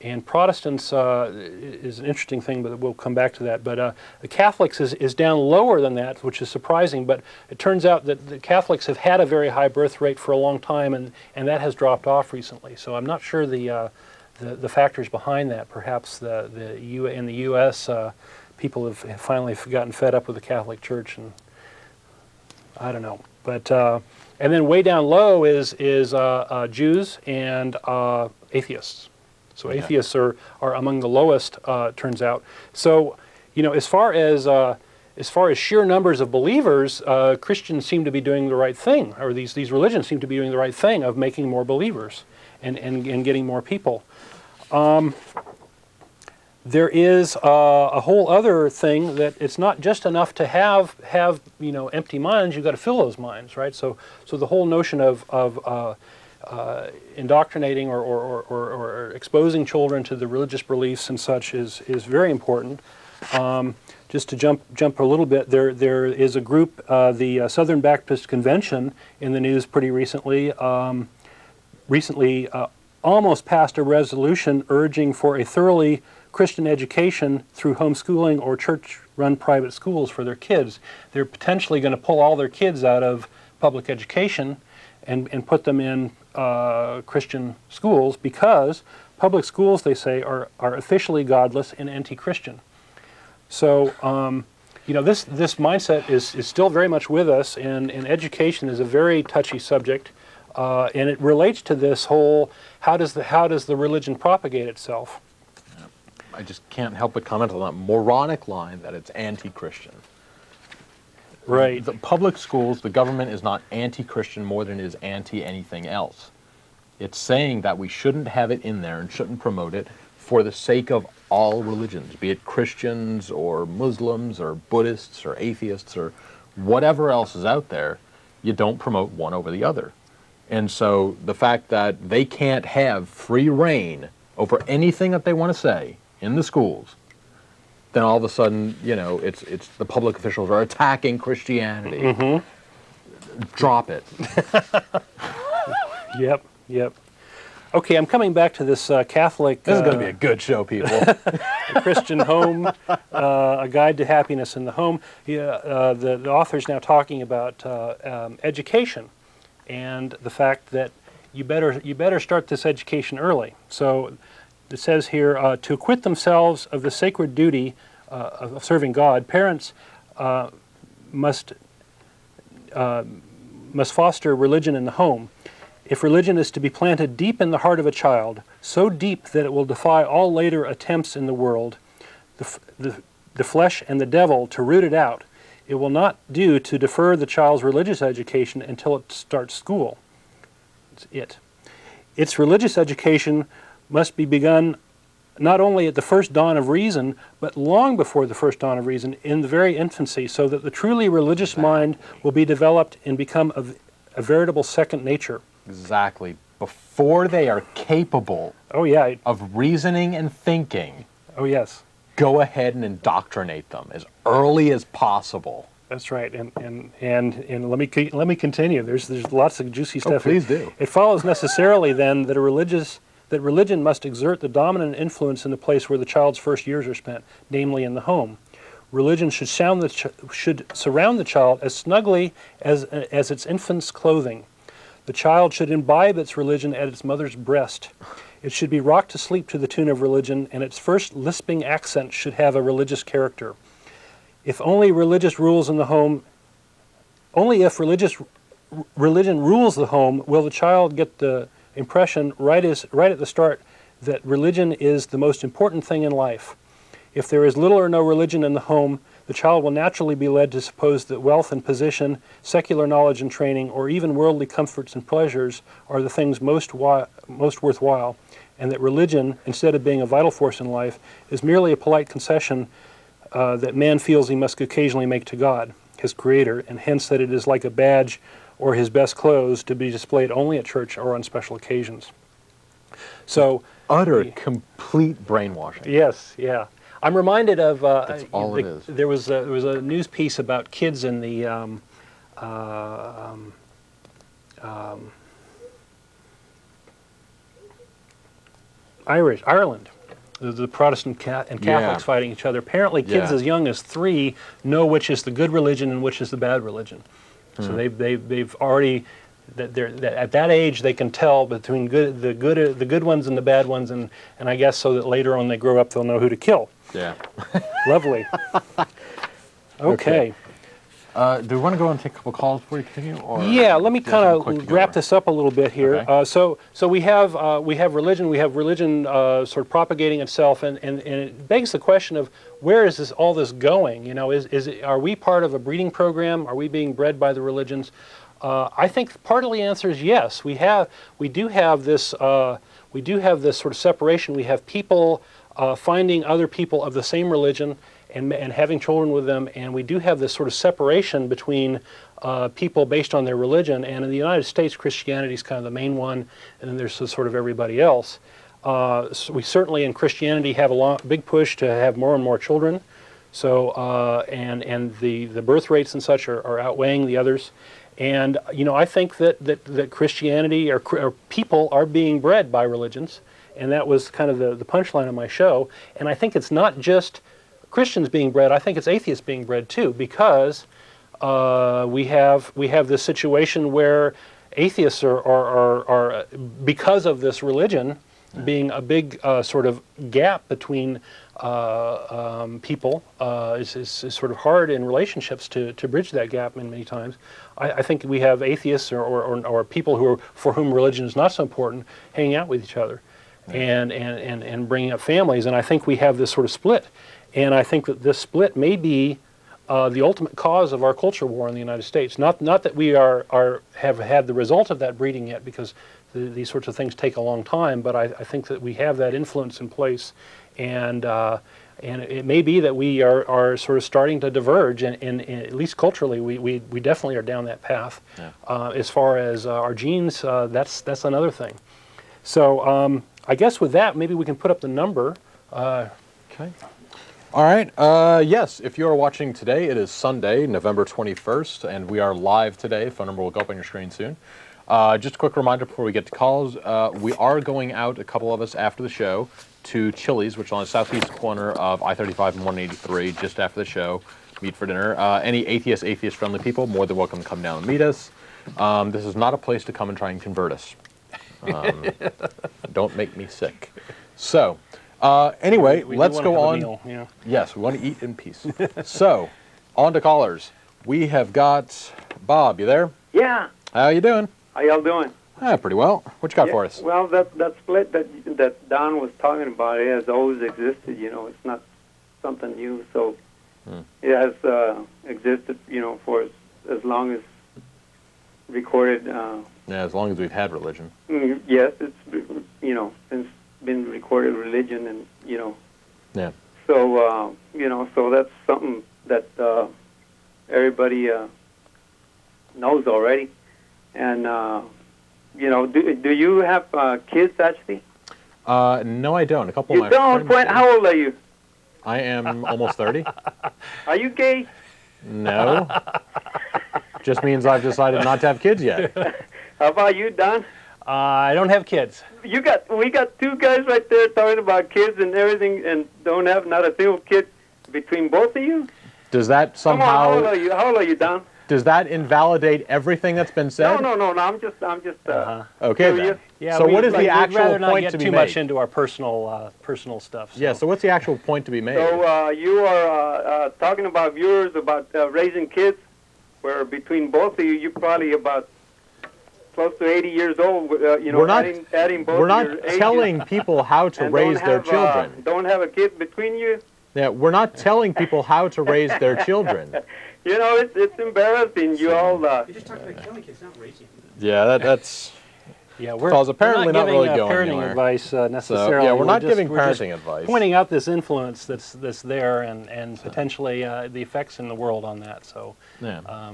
And Protestants is an interesting thing, but we'll come back to that. But the Catholics is down lower than that, which is surprising. But it turns out that the Catholics have had a very high birth rate for a long time, and that has dropped off recently. So I'm not sure the factors behind that. Perhaps in the U.S. People have finally gotten fed up with the Catholic Church, and I don't know. But and then way down low is Jews and atheists. So atheists are among the lowest, turns out. So, as far as sheer numbers of believers, Christians seem to be doing the right thing, or these religions seem to be doing the right thing of making more believers and getting more people. there is a whole other thing, that it's not just enough to have empty minds. You've got to fill those minds, right? So the whole notion of indoctrinating or exposing children to the religious beliefs and such is very important. Just to jump a little bit, there is a group, the Southern Baptist Convention, in the news pretty recently. Almost passed a resolution urging for a thoroughly Christian education through homeschooling or church-run private schools for their kids. They're potentially going to pull all their kids out of public education and put them in Christian schools, because public schools, they say, are officially godless and anti-Christian. So, this mindset is still very much with us, and education is a very touchy subject, and it relates to this whole, how does the religion propagate itself? I just can't help but comment on that moronic line that it's anti-Christian. Right. The public schools, the government is not anti-Christian more than it is anti-anything else. It's saying that we shouldn't have it in there and shouldn't promote it for the sake of all religions, be it Christians or Muslims or Buddhists or atheists or whatever else is out there. You don't promote one over the other. And so the fact that they can't have free reign over anything that they want to say in the schools, then all of a sudden, it's the public officials are attacking Christianity. Mm-hmm. Drop it. Yep. Okay, I'm coming back to this Catholic... This is going to be a good show, people. Christian Home, A Guide to Happiness in the Home. The author's now talking about education, and the fact that you better start this education early. So it says here, to acquit themselves of the sacred duty of serving God, parents must foster religion in the home. If religion is to be planted deep in the heart of a child, so deep that it will defy all later attempts in the world, the flesh and the devil, to root it out, it will not do to defer the child's religious education until it starts school. Its religious education must be begun not only at the first dawn of reason, but long before the first dawn of reason, in the very infancy, so that the truly religious mind will be developed and become a veritable second nature. Exactly. Before they are capable of reasoning and thinking, go ahead and indoctrinate them as early as possible. That's right, and let me continue. There's lots of juicy stuff. Oh, please do. It follows necessarily then that religion must exert the dominant influence in the place where the child's first years are spent, namely in the home. Religion should surround the child as snugly as its infant's clothing. The child should imbibe its religion at its mother's breast. It should be rocked to sleep to the tune of religion, and its first lisping accent should have a religious character. If religion rules the home, will the child get the impression right at the start that religion is the most important thing in life. If there is little or no religion in the home, the child will naturally be led to suppose that wealth and position, secular knowledge and training, or even worldly comforts and pleasures are the things most worthwhile, and that religion, instead of being a vital force in life, is merely a polite concession that man feels he must occasionally make to God, his creator, and hence that it is like a badge or his best clothes to be displayed only at church or on special occasions. So complete brainwashing. Yes, yeah. I'm reminded of That's all it is. There was a news piece about kids in the Ireland. The Protestant and Catholics fighting each other. Apparently, kids as young as 3 know which is the good religion and which is the bad religion. So they've already at that age they can tell between the good ones and the bad ones, and I guess so that later on they grow up they'll know who to kill. Yeah. Lovely. Okay. Do we want to go and take a couple calls before we continue? Or let me kind of wrap this up a little bit here. Okay. So we have religion. We have religion sort of propagating itself, and it begs the question of where is all this going? Are we part of a breeding program? Are we being bred by the religions? I think part of the answer is yes. We do have this sort of separation. We have people finding other people of the same religion and having children with them, and we do have this sort of separation between people based on their religion. And in the United States, Christianity is kind of the main one, and then there's sort of everybody else. So we certainly in Christianity have a big push to have more and more children. So and the birth rates and such are outweighing the others. And I think that Christianity or people are being bred by religions, and that was kind of the punchline of my show. And I think it's not just Christians being bred. I think it's atheists being bred too, because we have this situation where atheists are because of this religion being a big sort of gap between people is sort of hard in relationships to bridge that gap many times. I think we have atheists or people for whom religion is not so important hanging out with each other and bringing up families, and I think we have this sort of split. And I think that this split may be the ultimate cause of our culture war in the United States. Not that we have had the result of that breeding yet, because these sorts of things take a long time, but I think that we have that influence in place, and it may be that we are sort of starting to diverge, and at least culturally, we definitely are down that path. Yeah. As far as our genes, that's another thing. So I guess with that, maybe we can put up the number. Okay. All right. Yes, if you are watching today, it is Sunday, November 21st, and we are live today. Phone number will go up on your screen soon. Just a quick reminder before we get to calls, we are going out, a couple of us, after the show to Chili's, which is on the southeast corner of I-35 and 183, just after the show. Meet for dinner. Any atheist-friendly people, more than welcome to come down and meet us. This is not a place to come and try and convert us. Don't make me sick. So... anyway, let's go on. Meal, yeah. Yes, we want to eat in peace. So, on to callers. We have got Bob. You there? Yeah. How you doing? How y'all doing? Pretty well. What you got for us? Well, that split that Don was talking about, it has always existed. It's not something new. So it has existed, for as long as recorded. Yeah, as long as we've had religion. Yes, it's since been recorded religion, and Yeah. So so that's something that everybody knows already. And do you have kids actually? No, I don't. A couple you of my don't. friends do. How old are you? I am almost 30. Are you gay? No. Just means I've decided not to have kids yet. How about you, Don? I don't have kids. We got two guys right there talking about kids and everything, and don't have not a single kid between both of you. Does that somehow? Come on, how old are you, Don? Does that invalidate everything that's been said? No. I'm just. Okay curious. then. Yeah, so what is the actual rather not point get to be too made? much into our personal stuff. So. Yeah. So what's the actual point to be made? So you are talking about viewers about raising kids, where between both of you, you're probably about close to 80 years old. We're not, adding both we're not your ages. telling people how to raise their children. Don't have a kid between you. Yeah, we're not telling people how to raise their children. It's embarrassing. You all. You're just talking about killing kids, not raising them. Yeah, that's. Yeah, Because apparently we're not really giving going parenting anywhere. advice necessarily. So, yeah, we're not giving we're just parenting advice. Pointing out this influence that's there and potentially the effects in the world on that. So. Yeah.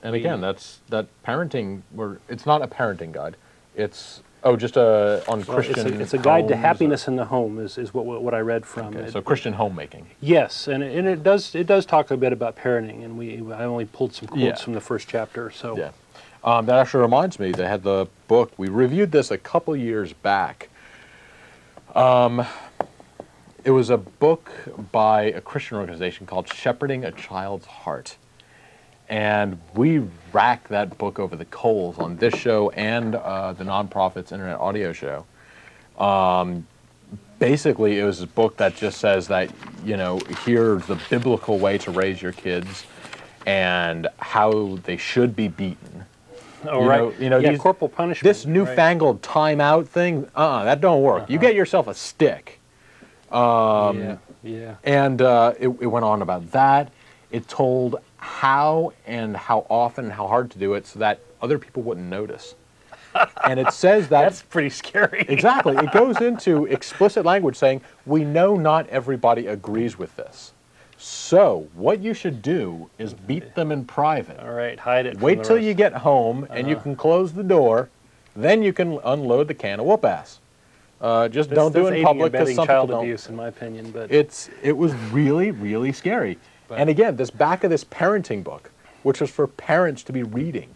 And again, that parenting. It's not a parenting guide. It's just on Christian. It's a guide to happiness in the home is what I read from. Okay, so Christian homemaking. Yes, and it does talk a bit about parenting, and I only pulled some quotes from the first chapter. So yeah, that actually reminds me. They had the book. We reviewed this a couple years back. It was a book by a Christian organization called Shepherding a Child's Heart. And we racked that book over the coals on this show and the Nonprofits Internet Audio Show. Basically, it was a book that just says that, here's the biblical way to raise your kids and how they should be beaten. Oh, right. Corporal punishment. This newfangled timeout thing, that don't work. You get yourself a stick. And it went on about that. It told how and how often and how hard to do it so that other people wouldn't notice. And it says that... That's pretty scary. Exactly. It goes into explicit language saying, we know not everybody agrees with this. So what you should do is beat them in private. All right, hide it. Wait till you get home and you can close the door. Then you can unload the can of whoop ass. Just don't do it in public because some people child abuse, in my opinion. But it was really, really scary. And again, this back of this parenting book, which was for parents to be reading.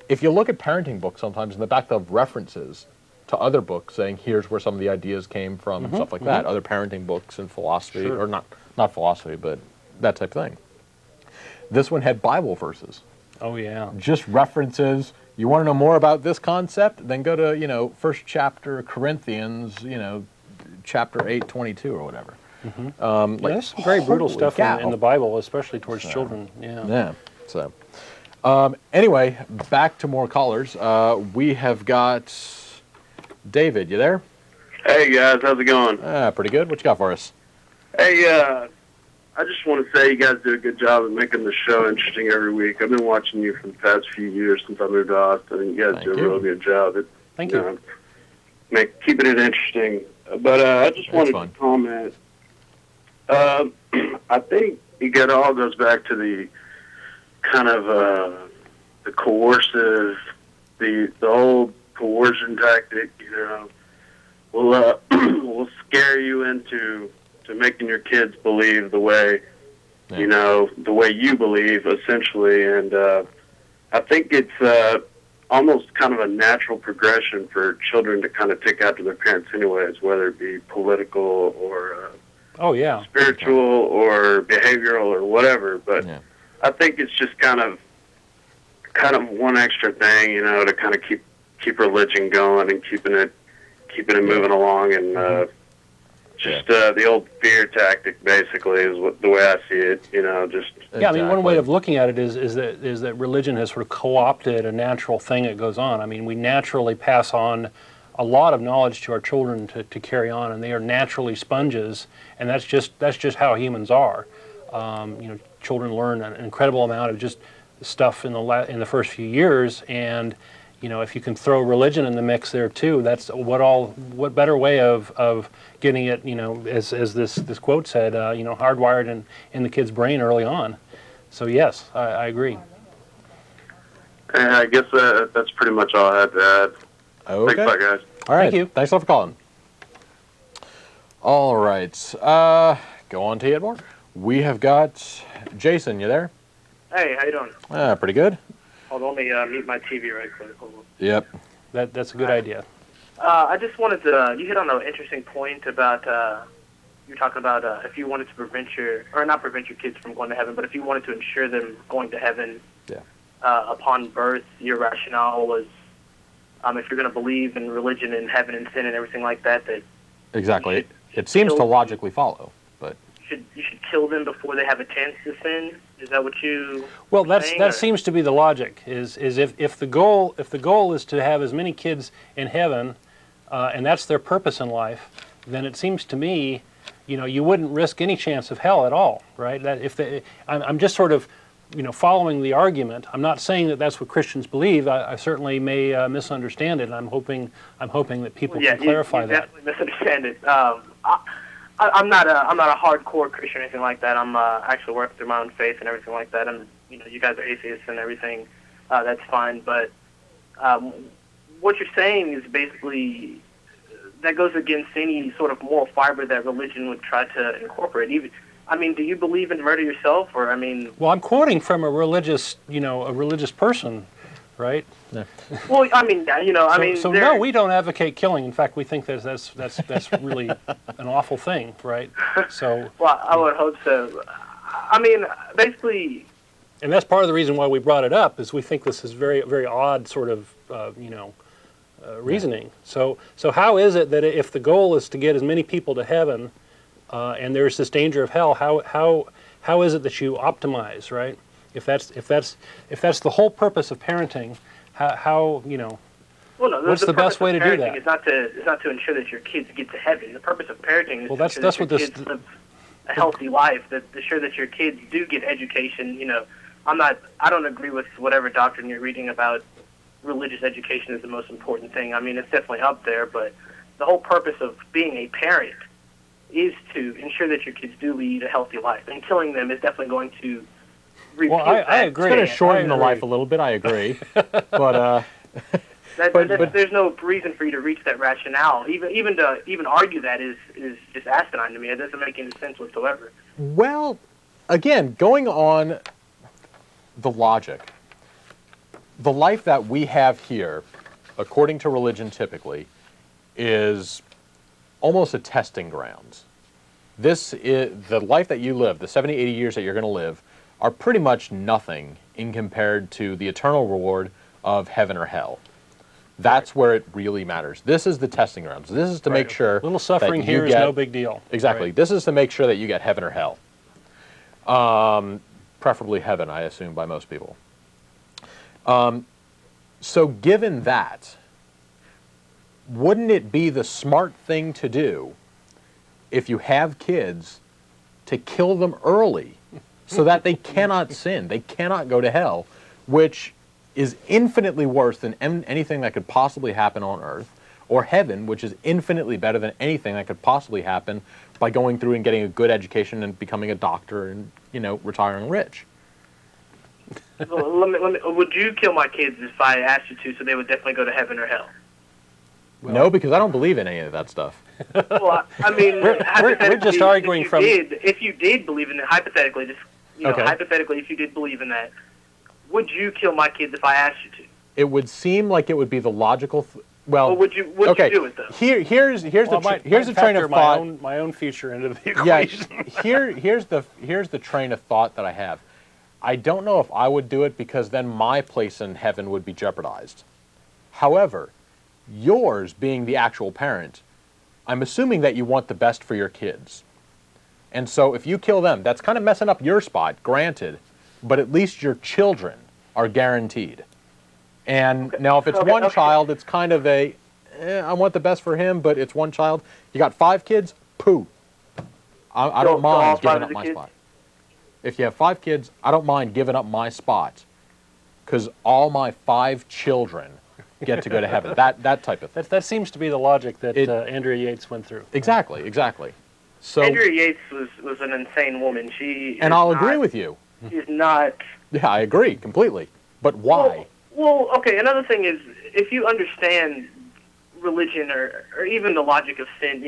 If you look at parenting books sometimes, in the back they have references to other books saying here's where some of the ideas came from and stuff like that. Other parenting books and philosophy, or not philosophy, but that type of thing. This one had Bible verses. Oh yeah. Just references. You want to know more about this concept? Then go to, first chapter of Corinthians, chapter 8:22 or whatever. There's some very brutal stuff in the Bible, especially towards children. Yeah. Yeah. So, anyway, back to more callers. We have got David. You there? Hey guys, how's it going? Pretty good. What you got for us? Hey, I just want to say you guys do a good job of making the show interesting every week. I've been watching you for the past few years since I moved to Austin, and you guys do a real good job at Thank you. Keeping it interesting. But I just wanted to comment. I think it all goes back to the kind of the coercive, the old coercion tactic. We'll scare you into making your kids believe the way, the way you believe, essentially. And I think it's almost kind of a natural progression for children to kind of take after their parents anyways, whether it be political or spiritual or behavioral or whatever. But I think it's just kind of one extra thing, to kind of keep religion going and keeping it moving along, and the old fear tactic, basically, is the way I see it. Yeah, I mean, one way of looking at it is that religion has sort of co-opted a natural thing that goes on. I mean, we naturally pass on a lot of knowledge to our children to carry on, and they are naturally sponges, and that's just how humans are. Children learn an incredible amount of just stuff in the first few years, and if you can throw religion in the mix there too, that's what better way of getting it, as this quote said, hardwired in the kid's brain early on. So yes, I agree. And I guess that's pretty much all I had to add. Okay. Thanks a lot, guys. All right. Thank you. Thanks a lot for calling. All right. Go on to you, Edmore. We have got Jason. You there? Hey, how you doing? Pretty good. Hold on, let me mute my TV right quick. Hold on. Yep. That's a good idea. I just wanted to, you hit on an interesting point about, you were talking about if you wanted to not prevent your kids from going to heaven, but if you wanted to ensure them going to heaven upon birth, your rationale was if you're going to believe in religion and heaven and sin and everything like that, Exactly. It seems to logically follow, but... You should kill them before they have a chance to sin. Is that what you? Well, that seems to be the logic. Is if the goal is to have as many kids in heaven, and that's their purpose in life, then it seems to me, you wouldn't risk any chance of hell at all, right? I'm just sort of, following the argument. I'm not saying that that's what Christians believe. I certainly may misunderstand it, and I'm hoping that people can clarify you that. Definitely misunderstand it. I'm not a hardcore Christian or anything like that. I'm actually working through my own faith and everything like that. And you guys are atheists and everything. That's fine. But what you're saying is basically that goes against any sort of moral fiber that religion would try to incorporate. Do you believe in murder yourself, or Well, I'm quoting from a religious person, right? Yeah. Well, no, we don't advocate killing. In fact, we think that's really an awful thing, right? So. Well, I would hope so. Basically. And that's part of the reason why we brought it up, is we think this is very, very odd sort of, reasoning. So how is it that if the goal is to get as many people to heaven, and there's this danger of hell, how is it that you optimize, right? If that's the whole purpose of parenting, how Well, no, what's the best way to do that? It's not to ensure that your kids get to heaven. The purpose of parenting is to ensure that's that your kids live a healthy life. To ensure that your kids do get education. I don't agree with whatever doctrine you're reading about religious education is the most important thing. I mean, it's definitely up there, but the whole purpose of being a parent is to ensure that your kids do lead a healthy life, and killing them is definitely going to repeat Well, I that. agree. It's going to shorten the I agree. life a little bit, I agree. but There's no reason for you to reach that rationale. Even to argue that is just asinine to me. It doesn't make any sense whatsoever. well, again, going on the logic, the life that we have here, according to religion typically, is almost a testing grounds. This is the life that you live, the 70, 80 years that you're going to live, are pretty much nothing in compared to the eternal reward of heaven or hell. That's where it really matters. This is the testing grounds. This is to make sure little suffering that you here is get, no big deal. Exactly. Right. This is to make sure that you get heaven or hell. Preferably heaven, I assume, by most people. So given that, wouldn't it be the smart thing to do if you have kids to kill them early so that they cannot sin, they cannot go to hell, which is infinitely worse than anything that could possibly happen on earth, or heaven, which is infinitely better than anything that could possibly happen by going through and getting a good education and becoming a doctor and, retiring rich. Well, would you kill my kids if I asked you to, so they would definitely go to heaven or hell? Well, no, because I don't believe in any of that stuff. Well, I mean, we're just arguing from. If you did believe in it, hypothetically, Okay. hypothetically, if you did believe in that, would you kill my kids if I asked you to? It would seem like it would be the logical. Well, would you do it though? Here's the train of thought. My own future into the equation. Yeah, here's the train of thought that I have. I don't know if I would do it because then my place in heaven would be jeopardized. However, yours being the actual parent, I'm assuming that you want the best for your kids. And so if you kill them, that's kind of messing up your spot, granted, but at least your children are guaranteed. And now if it's one child, it's kind of I want the best for him, but it's one child. You got 5 kids, poo. I don't mind giving up my spot. If you have 5 kids, I don't mind giving up my spot because all my 5 children get to go to heaven. That type of thing. That seems to be the logic that Andrea Yates went through. Exactly. So Andrea Yates was an insane woman. I'll agree with you. She's not. Yeah, I agree completely. But why? Well, okay. Another thing is, if you understand religion or even the logic of sin,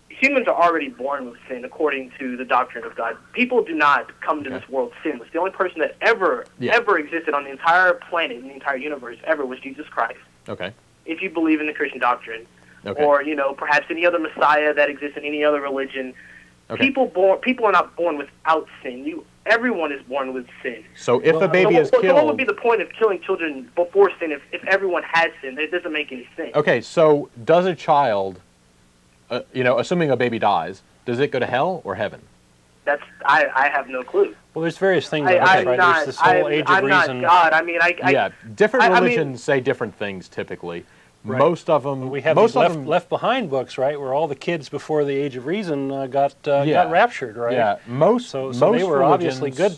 humans are already born with sin according to the doctrine of God. People do not come to this world sinless. The only person that ever existed on the entire planet, in the entire universe, ever was Jesus Christ. Okay. If you believe in the Christian doctrine, okay. or perhaps any other Messiah that exists in any other religion, okay. People are not born without sin. Everyone is born with sin. So if a baby is killed... So what would be the point of killing children before sin if everyone has sin? It doesn't make any sense. Okay, so does a child, assuming a baby dies, does it go to hell or heaven? I have no clue. Well, there's various things. There's this whole age of reason. I'm not God. I mean, different religions say different things typically. Right. Most of them... We have these left behind books, right, where all the kids before the age of reason got raptured, right? Yeah, most they were obviously good.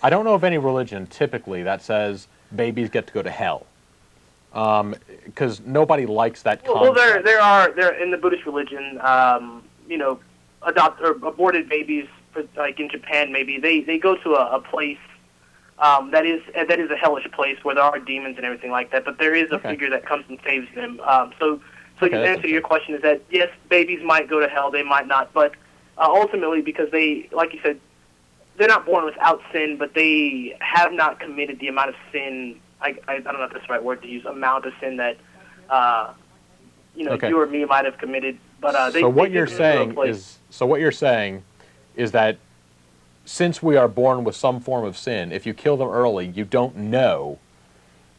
I don't know of any religion typically that says babies get to go to hell, because nobody likes that concept. Well, there in the Buddhist religion, aborted babies, like in Japan, maybe they go to a place. That is a hellish place where there are demons and everything like that. But there is a figure that comes and saves them. So the answer to your question is that yes, babies might go to hell, they might not. But ultimately, because they, like you said, they're not born without sin, but they have not committed the amount of sin. I don't know if that's the right word to use. Amount of sin that you or me might have committed. But what you're saying is that since we are born with some form of sin, if you kill them early, you don't know,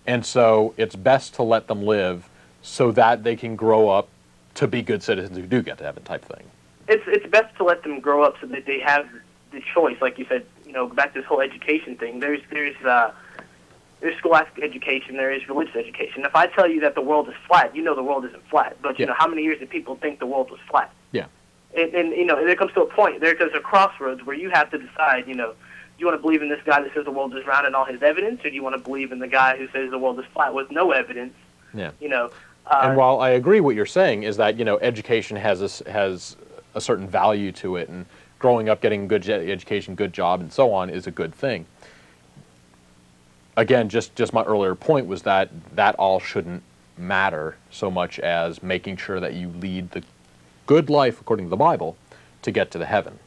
and so it's best to let them live so that they can grow up to be good citizens who do get to heaven type thing. It's best to let them grow up so that they have the choice, like you said, back to this whole education thing. There's scholastic education, there is religious education. If I tell you that the world is flat, the world isn't flat, but how many years did people think the world was flat? Yeah. And there comes to a point, there's a crossroads where you have to decide, you want to believe in this guy that says the world is round and all his evidence, or do you want to believe in the guy who says the world is flat with no evidence? Yeah. You know. And while I agree what you're saying is that, you know, education has a certain value to it, and growing up, getting good education, good job, and so on is a good thing. Again, just my earlier point was that all shouldn't matter so much as making sure that you lead the good life according to the Bible to get to the heaven.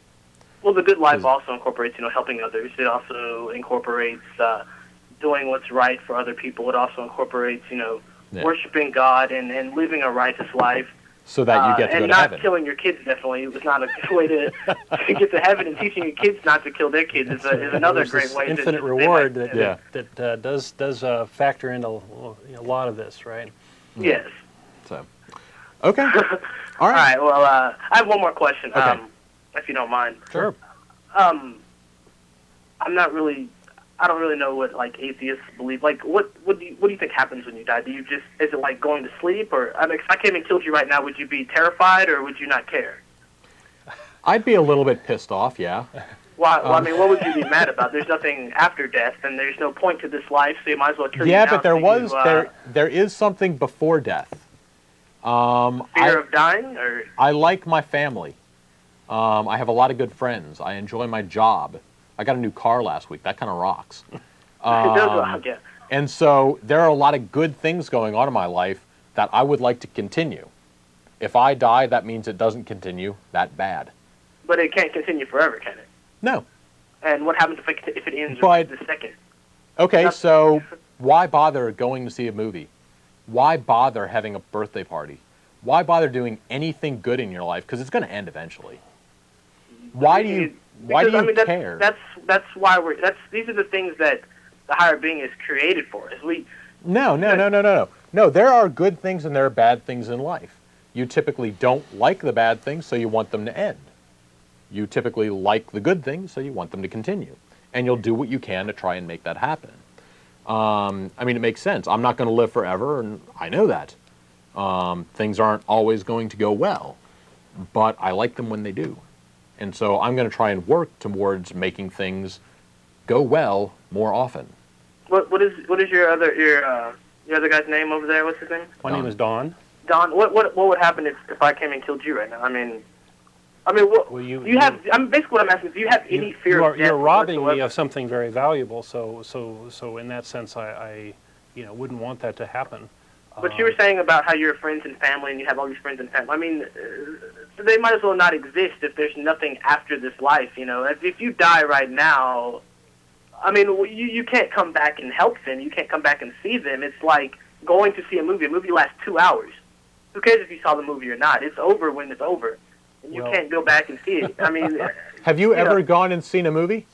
Well, the good life also incorporates, you know, helping others. It also incorporates doing what's right for other people. It also incorporates, you know, worshiping God and living a righteous life. So that you get to go to heaven. And not killing your kids, definitely. It was not a good way to get to heaven, and teaching your kids not to kill their kids is another great way. Infinite reward that does factor into a lot of this, right? Yes. So, okay. All right. All right. Well, I have one more question, Okay. if you don't mind. Sure. I don't really know what like atheists believe. Like, what do you think happens when you die? Do you just, is it like going to sleep, or I mean, if I came and killed you right now, would you be terrified, or would you not care? I'd be a little bit pissed off, yeah. Why? Well, I mean, what would you be mad about? There's nothing after death, and there's no point to this life, so you might as well kill you now. Yeah, but there is something before death. Fear of dying, or I like my family. I have a lot of good friends. I enjoy my job. I got a new car last week. That kind of rocks. it does rock, yeah. And so there are a lot of good things going on in my life that I would like to continue. If I die, that means it doesn't continue that bad. But it can't continue forever, can it? No. And what happens if it ends the second? Okay, so why bother going to see a movie? Why bother having a birthday party? Why bother doing anything good in your life? Because it's going to end eventually. Why do you care? That's why these are the things that the higher being is created for. No. No, there are good things and there are bad things in life. You typically don't like the bad things, so you want them to end. You typically like the good things, so you want them to continue. And you'll do what you can to try and make that happen. I mean, it makes sense. I'm not going to live forever, and I know that. Things aren't always going to go well, but I like them when they do. And so I'm going to try and work towards making things go well more often. What is your other guy's name over there? What's his name? My name is Don. Don, what would happen if I came and killed you right now? I mean, what you have? I'm basically what I'm asking is, do you have any fear of death? You're robbing me of something very valuable. So in that sense, I wouldn't want that to happen. But you were saying about how you're friends and family, and you have all these friends and family. I mean, they might as well not exist if there's nothing after this life. You know, if you die right now, I mean, you can't come back and help them. You can't come back and see them. It's like going to see a movie. A movie lasts 2 hours. Who cares if you saw the movie or not? It's over when it's over. And you can't go back and see it. I mean, have you ever gone and seen a movie?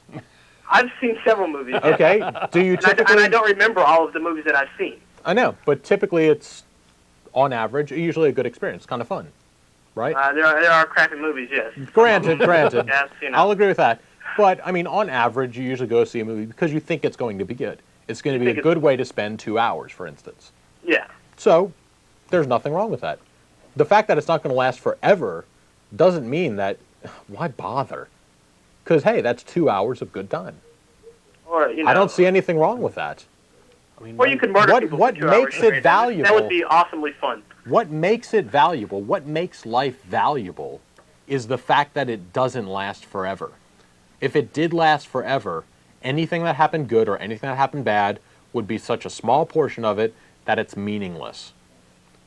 I've seen several movies. Okay. Do you typically? And I don't remember all of the movies that I've seen. I know, but typically it's, on average, usually a good experience. Kind of fun, right? There are crappy movies, yes. Granted. Yes, I'll agree with that. But, I mean, on average, you usually go see a movie because you think it's going to be good. It's going to be a good way to spend 2 hours, for instance. Yeah. So, there's nothing wrong with that. The fact that it's not going to last forever doesn't mean that, why bother? Because, hey, that's 2 hours of good time. Or, I don't see anything wrong with that. I mean, or you could murder people for 2 hours. What makes it valuable? That would be awesomely fun. What makes it valuable, what makes life valuable, is the fact that it doesn't last forever. If it did last forever, anything that happened good or anything that happened bad would be such a small portion of it that it's meaningless.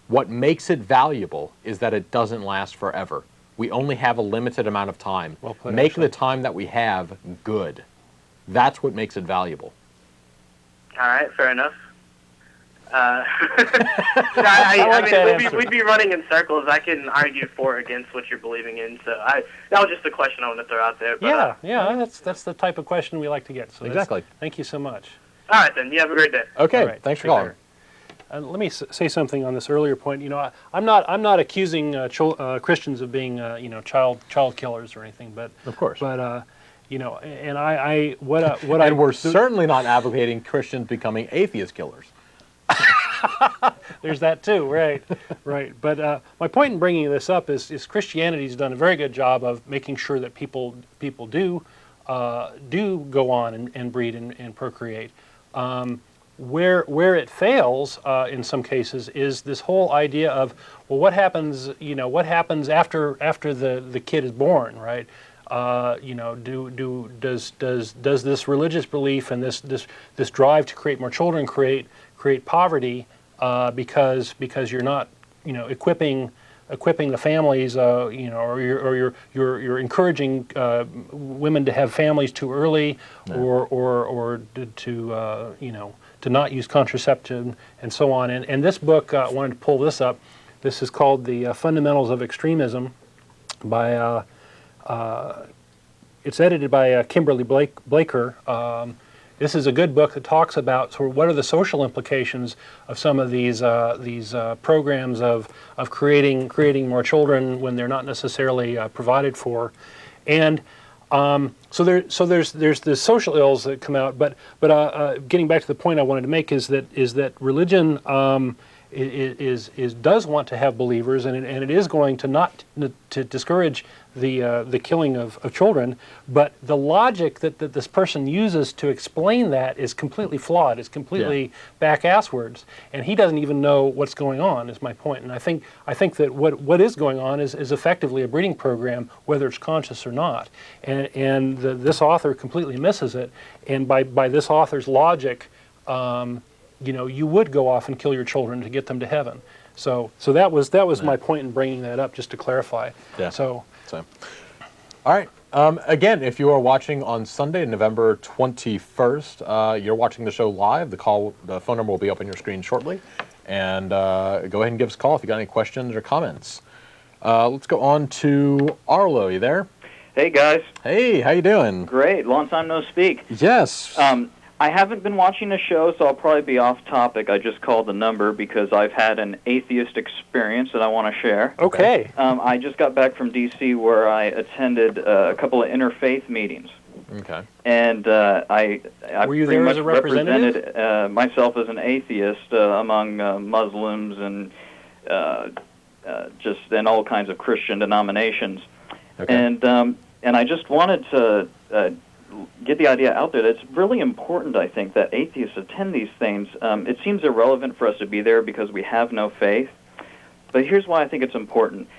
What makes it valuable is that it doesn't last forever. We only have a limited amount of time. Well put, Make actually. the time that we have good. That's what makes it valuable. All right, fair enough. I like that answer. We'd be running in circles. I can argue for or against what you're believing in. So that was just a question I wanted to throw out there. But, that's the type of question we like to get. So exactly. Thank you so much. All right, then. You have a great day. Okay, right, thanks for calling. Let me say something on this earlier point. You know, I'm not accusing Christians of being child killers or anything, but of course. But we're certainly not advocating Christians becoming atheist killers. There's that too, right. But my point in bringing this up is Christianity's done a very good job of making sure that people do do go on and breed and procreate. Where it fails in some cases is this whole idea of, well, what happens after the kid is born, right? Does this religious belief and this drive to create more children create poverty because you're not equipping the families, or you're encouraging women to have families too early, or to not use contraception and so on. And this book, I wanted to pull this up. This is called The Fundamentals of Extremism by, it's edited by Kimberly Blaker. This is a good book that talks about sort of what are the social implications of some of these programs of creating more children when they're not necessarily provided for, and so there's the social ills that come out. But getting back to the point I wanted to make is that religion does want to have believers, and it is going to not to discourage the killing of children, but the logic that this person uses to explain that is completely flawed. It's completely back-asswards, and he doesn't even know what's going on, is my point. And I think that what is going on is effectively a breeding program, whether it's conscious or not. And this author completely misses it. And by this author's logic, you would go off and kill your children to get them to heaven. So that was my point in bringing that up, just to clarify. Yeah. So. All right. Again, if you are watching on Sunday, November 21st, you're watching the show live. The phone number will be up on your screen shortly. And go ahead and give us a call if you got any questions or comments. Let's go on to Arlo. You there? Hey, guys. Hey, how you doing? Great. Long time no speak. Yes. I haven't been watching the show, so I'll probably be off topic. I just called the number because I've had an atheist experience that I want to share. Okay. I just got back from D.C. where I attended a couple of interfaith meetings. Okay. And I Were you pretty there much as a representative? represented myself as an atheist among Muslims and and all kinds of Christian denominations. Okay. And I just wanted to get the idea out there that it's really important, I think, that atheists attend these things. It seems irrelevant for us to be there because we have no faith. But here's why I think it's important.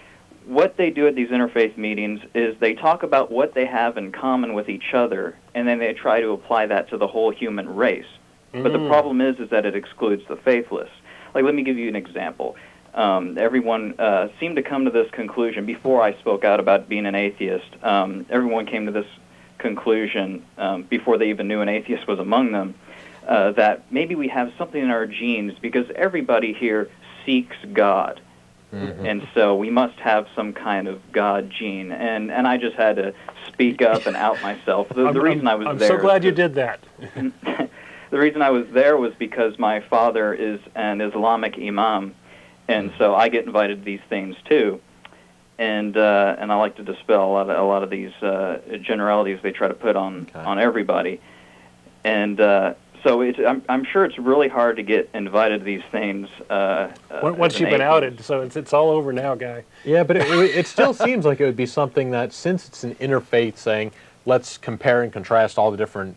What they do at these interfaith meetings is they talk about what they have in common with each other, and then they try to apply that to the whole human race. But the problem is that it excludes the faithless. Like, let me give you an example. Everyone seemed to come to this conclusion before I spoke out about being an atheist. Everyone came to this conclusion before they even knew an atheist was among them, that maybe we have something in our genes because everybody here seeks God. Mm-hmm. And so we must have some kind of God gene. And I just had to speak up and out myself. The reason I was there... I'm so glad you did that. The reason I was there was because my father is an Islamic imam, and so I get invited to these things too. And I like to dispel a lot of these generalities they try to put on everybody. And so I'm sure it's really hard to get invited to these things. Once you've been outed, so it's all over now, guy. Yeah, but it still seems like it would be something that, since it's an interfaith saying, let's compare and contrast all the different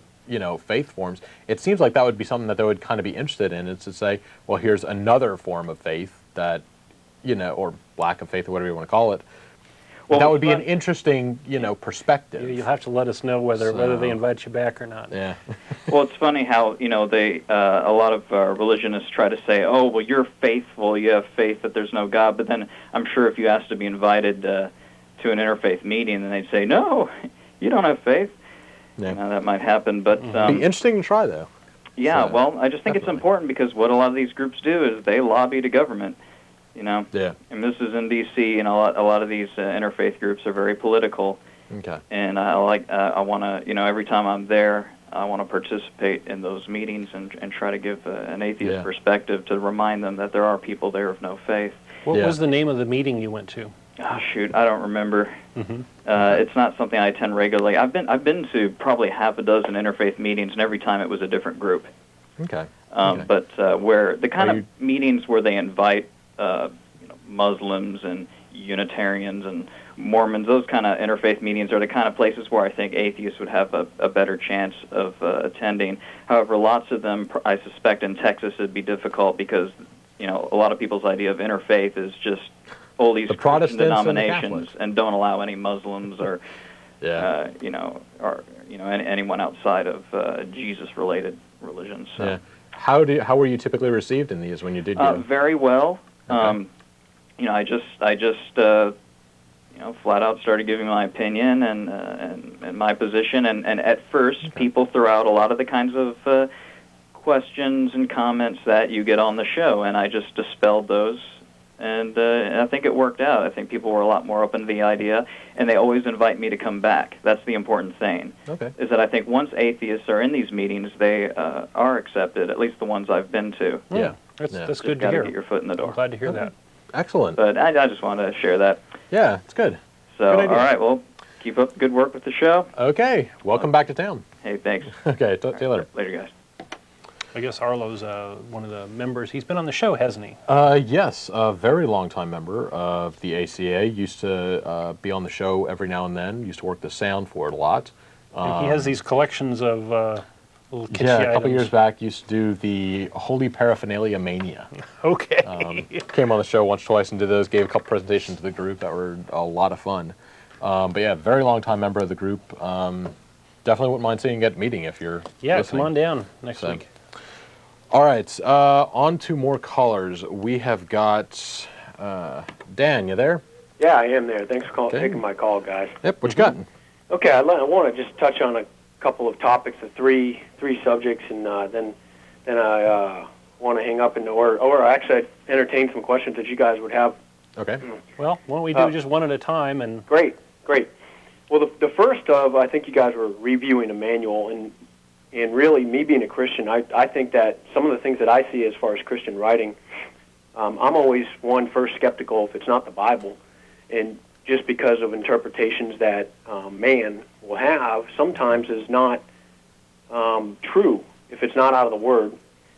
faith forms, it seems like that would be something that they would kind of be interested in, is to say, well, here's another form of faith that, or lack of faith, or whatever you want to call it. Well, that would be an interesting, perspective. You'll have to let us know whether they invite you back or not. Yeah. Well, it's funny how they a lot of religionists try to say, oh, well, you're faithful, you have faith that there's no God. But then I'm sure if you asked to be invited to an interfaith meeting, then they'd say, no, you don't have faith. Yeah. That might happen, but be interesting to try, though. Yeah. So, well, I just think it's important because what a lot of these groups do is they lobby the government. Yeah. And this is in D.C., and a lot of these interfaith groups are very political. Okay. And I want to, every time I'm there, I want to participate in those meetings and try to give an atheist perspective to remind them that there are people there of no faith. What was the name of the meeting you went to? Oh, shoot, I don't remember. Mm-hmm. It's not something I attend regularly. I've been to probably half a dozen interfaith meetings, and every time it was a different group. Okay. But where the kind of meetings where they invite Muslims and Unitarians and Mormons, those kind of interfaith meetings are the kind of places where I think atheists would have a better chance of attending. However, lots of them, I suspect in Texas, it'd be difficult because, you know, a lot of people's idea of interfaith is just all these The Christian Protestants denominations and don't allow any Muslims or, anyone outside of Jesus-related religions. So. Yeah. How were you typically received in these when you did go? Very well. Okay. I just flat out started giving my opinion and my position. And at first, people threw out a lot of the kinds of questions and comments that you get on the show, and I just dispelled those. And I think it worked out. I think people were a lot more open to the idea, and they always invite me to come back. That's the important thing. Okay. Is that I think once atheists are in these meetings, they are accepted, at least the ones I've been to. Yeah. That's good to hear. Get your foot in the door. I'm glad to hear that. Excellent. But I just wanted to share that. Yeah, it's good. So, Good all idea. right, well, keep up the good work with the show. Okay. Welcome back to town. Hey, thanks. Okay. Talk to you later. Later, guys. I guess Arlo's one of the members. He's been on the show, hasn't he? Yes, a very long-time member of the ACA. Used to be on the show every now and then. Used to work the sound for it a lot. He has these collections of little kitschy Yeah, a couple items. years back, used to do the Holy Paraphernalia Mania. Okay. Came on the show once, twice, and did those. Gave a couple presentations to the group that were a lot of fun. But yeah, very long-time member of the group. Definitely wouldn't mind seeing you at a meeting if you're listening. Come on down next week. All right, on to more callers. We have got Dan. You there? Yeah, I am there. Thanks for Okay. taking my call, guys. Yep. What you got? Okay, I want to just touch on a couple of topics, three subjects, and then I want to hang up or actually I'd entertain some questions that you guys would have. Okay. Well, why don't we do just one at a time? And Great. Well, the first of, I think you guys were reviewing a manual, and really, me being a Christian, I think that some of the things that I see as far as Christian writing, I'm always first skeptical if it's not the Bible, and just because of interpretations that man will have, sometimes is not true if it's not out of the Word.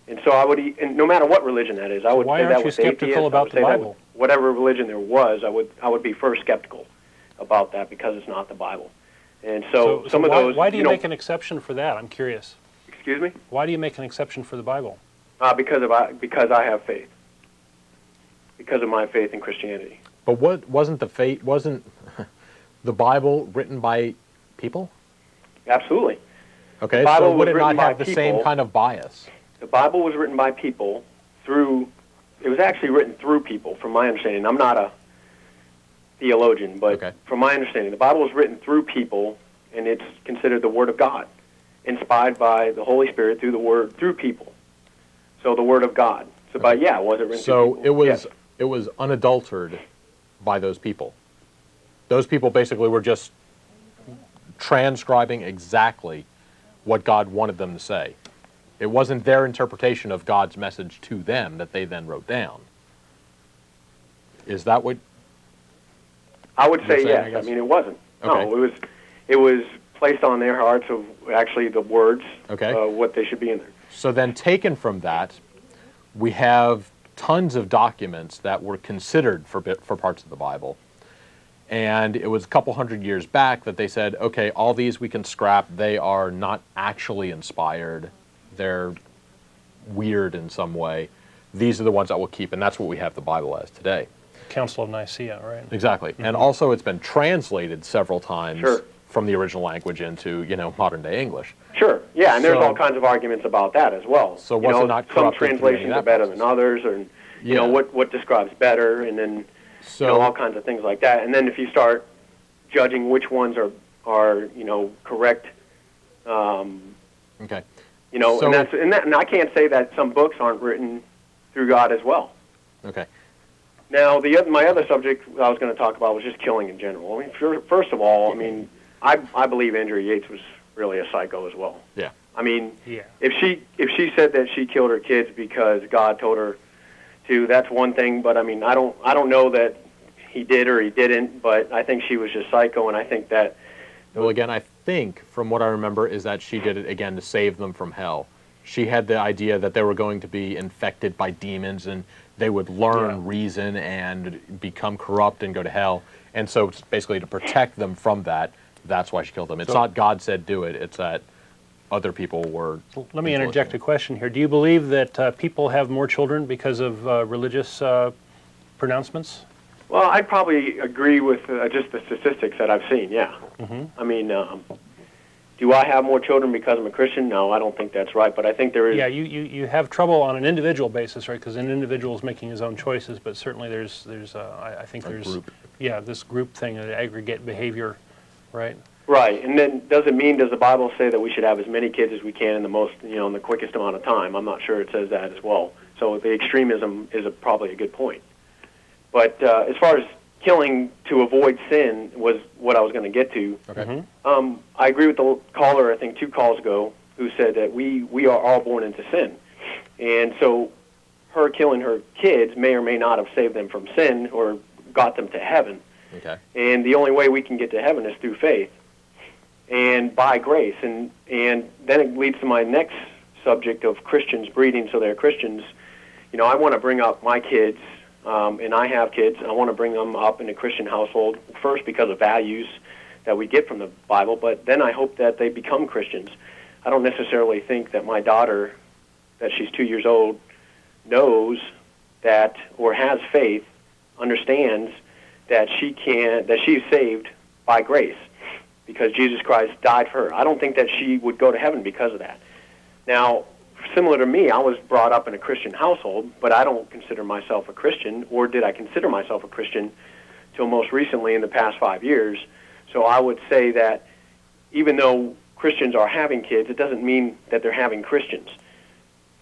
And so I would, and no matter what religion that is, I would why say aren't that you with skeptical atheists, about the Bible? Whatever religion there was, I would be first skeptical about that because it's not the Bible. And so some of those. Why do you make an exception for that? I'm curious. Excuse me? Why do you make an exception for the Bible? Because I have faith. Because of my faith in Christianity. But wasn't the Bible written by people? Absolutely. Okay, Bible so would was it not written by have the same people. kind of bias? The Bible was written by people it was actually written through people, from my understanding. I'm not a theologian, but from my understanding, the Bible was written through people, and it's considered the Word of God, inspired by the Holy Spirit through people. So the Word of God. So, was it written through people? So it was unadulterated by those people. Those people basically were just transcribing exactly what God wanted them to say. It wasn't their interpretation of God's message to them that they then wrote down. Is that what? I would say saying, yes. I guess? I mean, it wasn't. Okay. No, it was placed on their hearts of actually the words, Okay. what they should be in there. So then taken from that, we have tons of documents that were considered for parts of the Bible. And it was a couple hundred years back that they said, okay, all these we can scrap. They are not actually inspired. They're weird in some way. These are the ones that we'll keep, and that's what we have the Bible as today. Council of Nicaea, right? Exactly. And also it's been translated several times Sure. from the original language into, modern-day English. Sure, yeah, and there's So- all kinds of arguments about that as well. So was it not some corrupted through any of translations that are better process? than others, and Yeah. what describes better, and then all kinds of things like that. And then if you start judging which ones are correct, Okay. and I can't say that some books aren't written through God as well. Okay. Now, my other subject I was going to talk about was just killing in general. I mean, first of all, I mean, I believe Andrea Yates was really a psycho as well. Yeah. I mean, Yeah. if she said that she killed her kids because God told her to, that's one thing. But I mean, I don't know that he did or he didn't. But I think she was just psycho, and I think that. Well, again, I think from what I remember is that she did it again to save them from hell. She had the idea that they were going to be infected by demons and they would learn reason and become corrupt and go to hell. And so it's basically to protect them from that, that's why she killed them. It's not God said do it, it's that other people were... Let me interject a question here. Do you believe that people have more children because of religious pronouncements? Well, I'd probably agree with just the statistics that I've seen, yeah. I mean, do I have more children because I'm a Christian? No, I don't think that's right, but I think there is... Yeah, you have trouble on an individual basis, right? Because an individual is making his own choices, but certainly there's I think there's... group. Yeah, this group thing, aggregate behavior, right? Right, and then does the Bible say that we should have as many kids as we can in the most, in the quickest amount of time? I'm not sure it says that as well. So the extremism is probably a good point. But as far as killing to avoid sin was what I was going to get to. Okay. I agree with the caller, I think 2 calls ago, who said that we are all born into sin. And so her killing her kids may or may not have saved them from sin or got them to heaven. Okay. And the only way we can get to heaven is through faith and by grace. And then it leads to my next subject of Christians breeding so they're Christians. I want to bring up my kids, and I have kids, and I want to bring them up in a Christian household, first because of values that we get from the Bible, but then I hope that they become Christians. I don't necessarily think that my daughter, that she's 2 years old, knows that or has faith, understands that she's saved by grace because Jesus Christ died for her. I don't think that she would go to heaven because of that. Now, similar to me, I was brought up in a Christian household, but I don't consider myself a Christian, or did I consider myself a Christian till most recently in the past 5 years. So I would say that even though Christians are having kids, it doesn't mean that they're having Christians.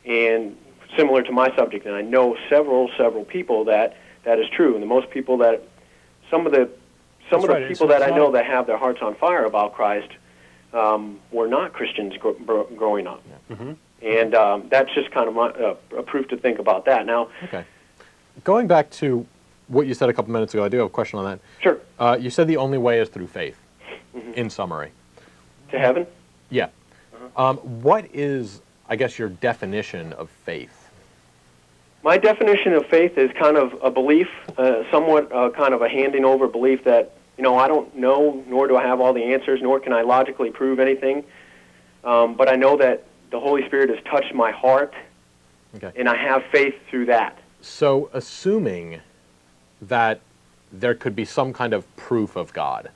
And similar to my subject, and I know several people that is true, and the most people that some of the people that I know that have their hearts on fire about Christ were not Christians growing up. Mm-hmm. And that's just kind of a proof to think about that. Now, okay. Going back to what you said a couple minutes ago, I do have a question on that. Sure. You said the only way is through faith, in summary. To heaven? Yeah. What is, I guess, your definition of faith? My definition of faith is kind of a belief, somewhat kind of a handing over belief that, I don't know, nor do I have all the answers, nor can I logically prove anything. But I know that the Holy Spirit has touched my heart, and I have faith through that. So, assuming that there could be some kind of proof of God,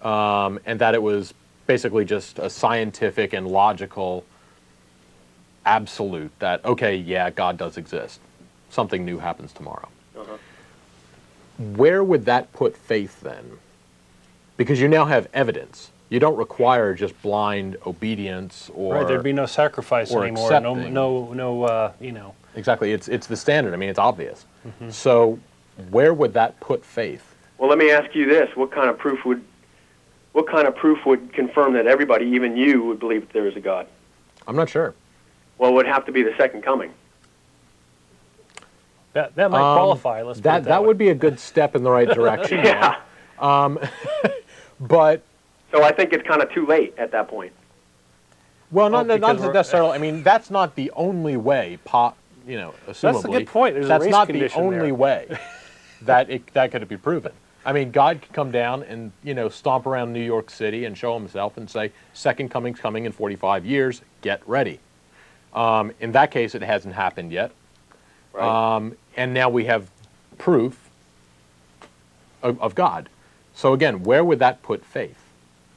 and that it was basically just a scientific and logical absolute that, okay, yeah, God does exist. Something new happens tomorrow. Where would that put faith then? Because you now have evidence. You don't require just blind obedience or... Right, there'd be no sacrifice anymore. Accepting. No. Exactly, it's the standard. I mean, it's obvious. So where would that put faith? Well, let me ask you this. What kind of proof would confirm that everybody, even you, would believe that there is a God? I'm not sure. Well, it would have to be the second coming. That might qualify. Let's put it that way. would be a good step in the right direction. Yeah. But so I think it's kind of too late at that point. Well, not necessarily. I mean, that's not the only way. Assumably, that's a good point. There's that's a race not the condition only there. way that could be proven. I mean, God could come down and stomp around New York City and show Himself and say, "Second coming's coming in 45 years. Get ready." In that case, it hasn't happened yet. Right. And now we have proof of God. So again, where would that put faith?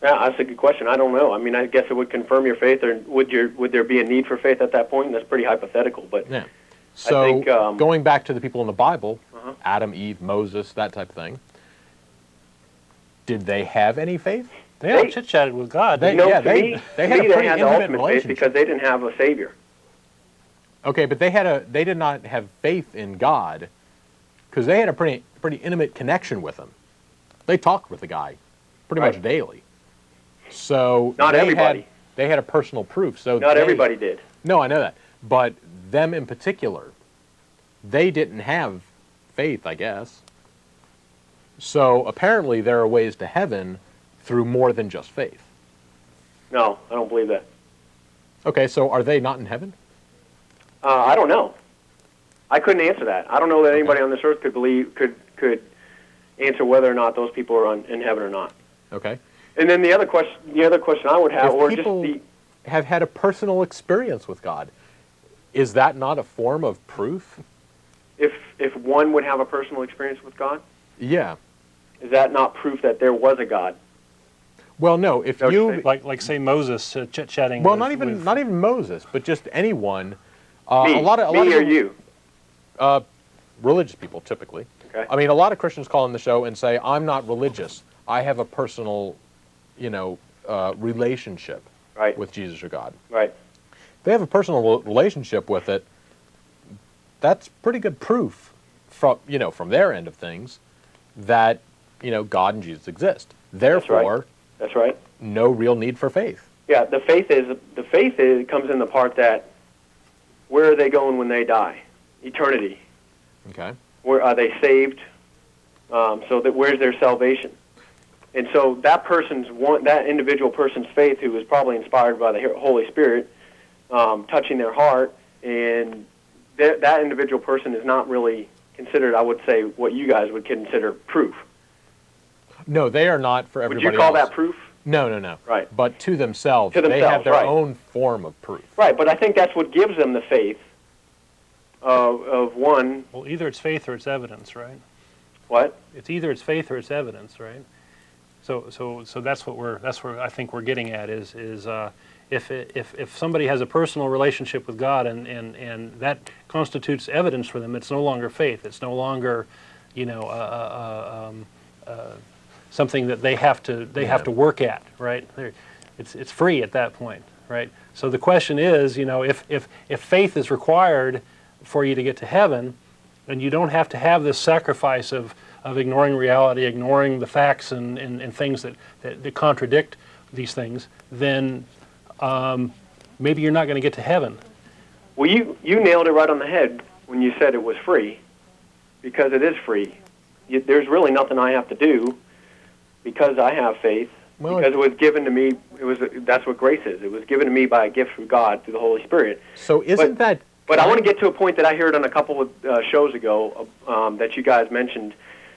Yeah, that's a good question. I don't know. I mean, I guess it would confirm your faith, or would there be a need for faith at that point? That's pretty hypothetical, but yeah. So I think, going back to the people in the Bible, Adam, Eve, Moses, that type of thing, did they have any faith? They all chit-chatted with God. They had a pretty the intimate ultimate faith relationship. because they didn't have a Savior. Okay, but they did not have faith in God because they had a pretty intimate connection with Him. They talked with the guy pretty much daily. So not everybody. They had a personal proof. So not everybody did. No, I know that. But them in particular, they didn't have faith, I guess. So apparently there are ways to heaven through more than just faith. No, I don't believe that. Okay, so are they not in heaven? I don't know. I couldn't answer that. I don't know that anybody on this earth could answer whether or not those people are in heaven or not. Okay. And then the other question I would have, If or people just have had a personal experience with God, is that not a form of proof? if one would have a personal experience with God, Yeah. is that not proof that there was a God? Well, no. If Don't you you, think? Like say Moses chit-chatting. well, with, not even Moses, but just anyone. Me, a lot of or people- you? Religious people, typically. Okay. I mean, a lot of Christians call on the show and say, "I'm not religious. I have a personal, relationship Right. with Jesus or God." Right. If they have a personal relationship with it, that's pretty good proof from their end of things that God and Jesus exist. Therefore, That's right. no real need for faith. Yeah, the faith comes in the part that where are they going when they die? Eternity. Okay. Where are they saved? So that where's their salvation? And so that individual person's faith, who was probably inspired by the Holy Spirit, touching their heart, and that individual person is not really considered, I would say, what you guys would consider proof. No, they are not for Would everybody you call else. that proof? No. Right. But to themselves, they themselves, have their right. own form of proof. Right, but I think that's what gives them the faith of one. Well, either it's faith or it's evidence, right? What? It's either it's faith or it's evidence, right? So that's where I think we're getting at is if somebody has a personal relationship with God and that constitutes evidence for them, it's no longer faith. It's no longer, something that they have to work at, right? It's free at that point, right? So the question is, if faith is required for you to get to heaven, and you don't have to have this sacrifice of ignoring reality, ignoring the facts and things that contradict these things, then maybe you're not going to get to heaven. Well, you nailed it right on the head when you said it was free, because it is free. There's really nothing I have to do because I have faith. Well, because it was given to me. That's what grace is. It was given to me by a gift from God through the Holy Spirit. So isn't that? But I want to get to a point that I heard on a couple of shows ago that you guys mentioned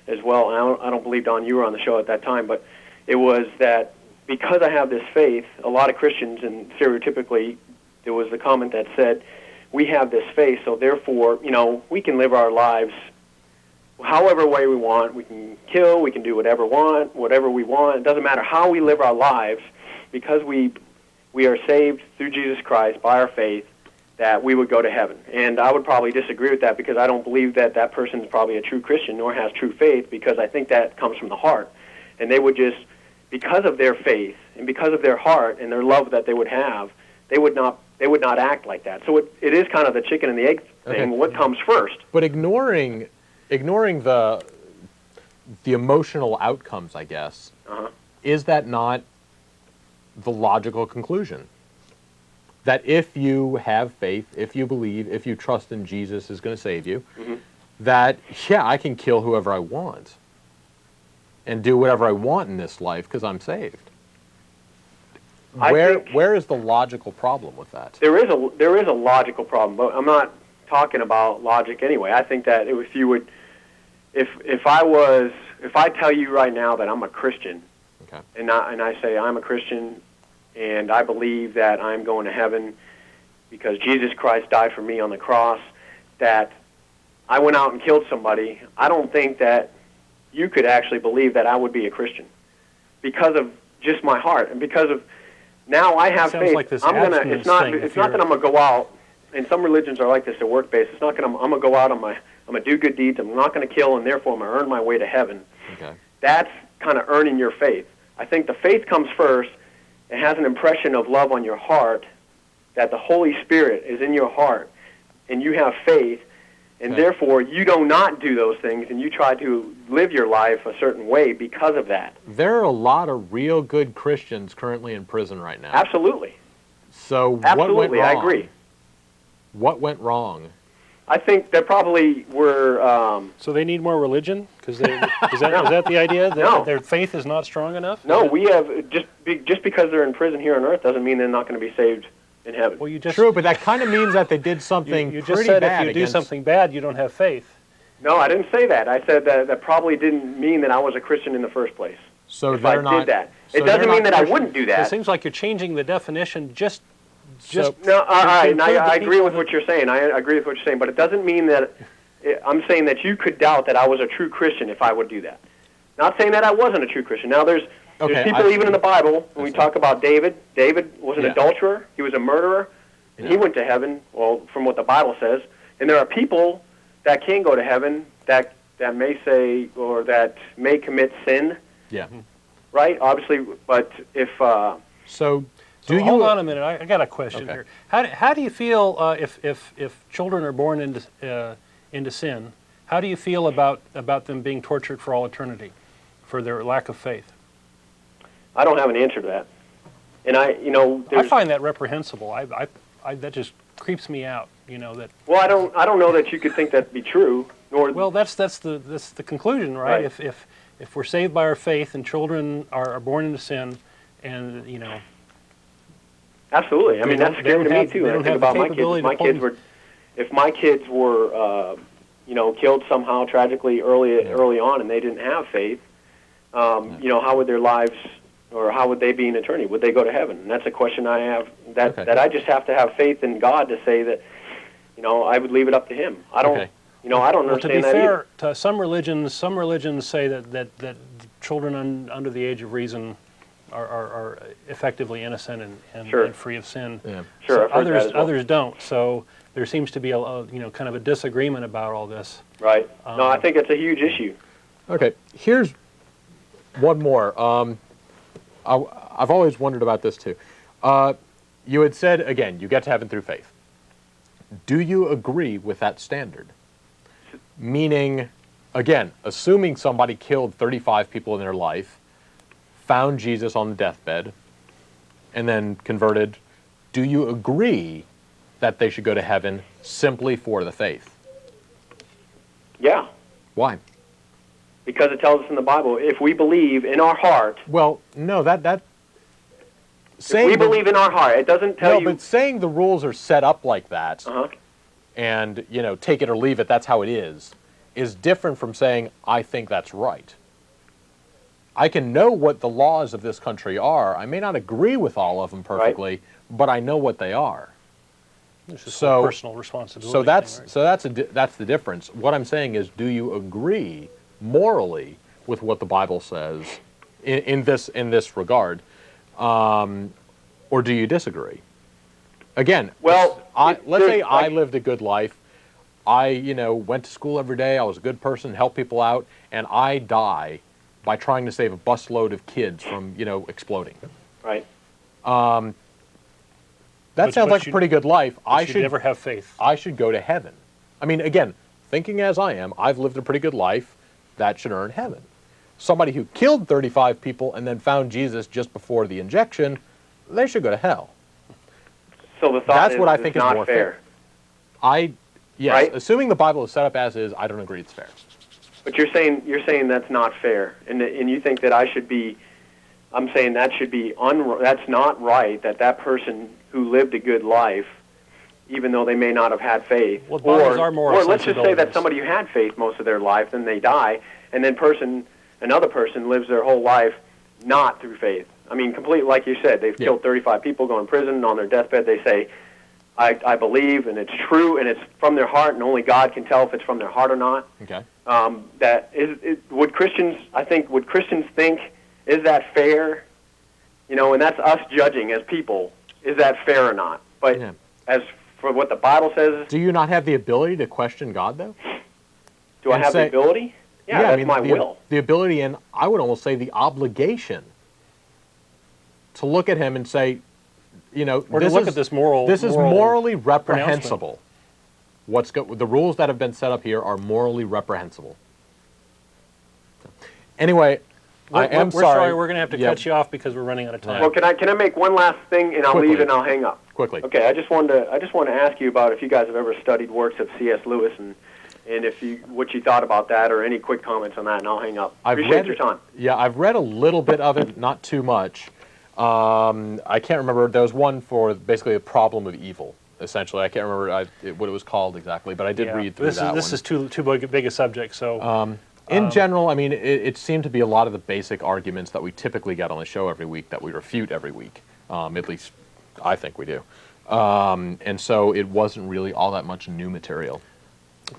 as well. And I don't believe, Don, you were on the show at that time, but it was that because I have this faith, a lot of Christians, and stereotypically, there was the comment that said, we have this faith, so therefore, we can live our lives however way we want. We can kill, we can do whatever we want. It doesn't matter how we live our lives, because we are saved through Jesus Christ by our faith, that we would go to heaven. And I would probably disagree with that, because I don't believe that person is probably a true Christian nor has true faith, because I think that comes from the heart. And they would just, because of their faith and because of their heart and their love that they would have, they would not act like that. So it is kind of the chicken and the egg thing. Okay. What comes first? But ignoring the emotional outcomes, I guess, is that not the logical conclusion? That if you have faith, if you believe, if you trust in Jesus is going to save you, that, I can kill whoever I want and do whatever I want in this life because I'm saved. Where is the logical problem with that? There is a logical problem, but I'm not talking about logic anyway. I think that if you would, if I tell you right now that I'm a Christian, okay, and I say I'm a Christian, and I believe that I'm going to heaven because Jesus Christ died for me on the cross, that I went out and killed somebody, I don't think that you could actually believe that I would be a Christian because of just my heart, and because of now I have faith. Like this It's not that I'm gonna go out. And some religions are like this; they're work based. It's not I'm gonna go out I'm gonna do good deeds. I'm not gonna kill, and therefore I'm gonna earn my way to heaven. Okay. That's kind of earning your faith. I think the faith comes first. It has an impression of love on your heart, that the Holy Spirit is in your heart, and you have faith, and therefore you do not do those things, and you try to live your life a certain way because of that. There are a lot of real good Christians currently in prison right now. Absolutely. So absolutely, what went wrong? I agree. What went wrong? I think that probably were... So they need more religion? Because is that the idea? That their faith is not strong enough? No, we have... Just because they're in prison here on earth doesn't mean they're not going to be saved in heaven. Well, you just True, but that kind of means that they did something you pretty just said bad if you do against- something bad, you don't have faith. No, I didn't say that. I said that probably didn't mean that I was a Christian in the first place. So if I they're not. did that. So It they're doesn't mean not that I Christian. wouldn't do It that. seems like you're changing the definition just So- No, all right, and include the I agree people with what you're saying. I agree with what you're saying, but it doesn't mean that I'm saying that you could doubt that I was a true Christian if I would do that. Not saying that I wasn't a true Christian. Now, there's Okay, people I even see. in the Bible, when we see. talk about David, David was an Yeah. adulterer, he was a murderer, and he went to heaven, well, from what the Bible says. And there are people that can go to heaven that may say, or that may commit sin, Yeah. right? Obviously, but if... So So do you hold on a minute. I got a question Okay. here. How do you feel if children are born into sin? How do you feel about them being tortured for all eternity for their lack of faith? I don't have an answer to that. And I there's... find that reprehensible. That just creeps me out. That. Well, I don't know that you could think that'd be true. Nor Well, that's the conclusion, right? Right. If we're saved by our faith and children are born into sin, and absolutely. I mean, that's scary to me too. They When I don't think have about the my kids. capability If my kids were, killed somehow tragically early on, and they didn't have faith, how would their lives, or how would they be in eternity? Would they go to heaven? And that's a question I have. That I just have to have faith in God to say that, I would leave it up to Him. I don't. Okay. I don't Well, to understand be that fair, either. to some religions say that children under the age of reason are effectively innocent and Sure. free of sin. Yeah. Sure, So I've heard that as well. others don't. So there seems to be a kind of a disagreement about all this. Right. No, I think it's a huge issue. Okay, here's one more. I've always wondered about this too. You had said, again, you get to heaven through faith. Do you agree with that standard? Meaning, again, assuming somebody killed 35 people in their life, found Jesus on the deathbed, and then converted, do you agree that they should go to heaven simply for the faith? Yeah. Why? Because it tells us in the Bible, if we believe in our heart, Well, no, that if saying we the- believe in our heart, it doesn't tell no, you. but saying the rules are set up like that, Uh-huh. and take it or leave it, that's how it is different from saying I think that's right. I can know what the laws of this country are. I may not agree with all of them perfectly, but I know what they are. It's just So- a personal responsibility. So that's thing, right? that's the difference. What I'm saying is, do you agree morally with what the Bible says in this regard, or do you disagree? Again, Well, let's say there's, I like- lived a good life. I went to school every day. I was a good person, helped people out, and I die by trying to save a busload of kids from exploding. Right. That But- sounds but like a you- pretty good life. But you never have faith. I should go to heaven. I mean, again, thinking as I am, I've lived a pretty good life. That should earn heaven. Somebody who killed 35 people and then found Jesus just before the injection, they should go to hell. So the thought That's is what I it's think is not more fair. Yes, Right? assuming the Bible is set up as is, I don't agree it's fair. But you're saying that's not fair, and you think that I should be. I'm saying that should be that's not right. That person who lived a good life, even though they may not have had faith, Well, bodies are moral or let's just say that sensibilities. somebody who had faith most of their life, then they die, and then another person lives their whole life not through faith. I mean, completely like you said, they've killed 35 people, go in prison, and on their deathbed they say, I believe, and it's true, and it's from their heart, and only God can tell if it's from their heart or not. Okay. Would Christians think, is that fair? And that's us judging as people, is that fair or not? But Yeah. as for what the Bible says, Do you not have the ability to question God, though? do I and have say- the ability? Yeah, that's my will. The ability, and I would almost say the obligation, to look at him and say, Or to look at this moral. This is moral morally reprehensible. The rules that have been set up here are morally reprehensible. Anyway, I am we're sorry. We're going to have to Yeah. cut you off because we're running out of time. Well, can I make one last thing, and I'll Quickly. leave and I'll hang up. Quickly. Okay, I just wanted to ask you about if you guys have ever studied works of C.S. Lewis and what you thought about that, or any quick comments on that, and I'll hang up. Appreciate your time. Yeah, I've read a little bit of it, not too much. I can't remember. There was one for basically a problem of evil. Essentially, I can't remember what it was called exactly, but I did read through that one. This is too big a subject. So, in general, I mean, it seemed to be a lot of the basic arguments that we typically get on the show every week that we refute every week. At least, I think we do. And so it wasn't really all that much new material.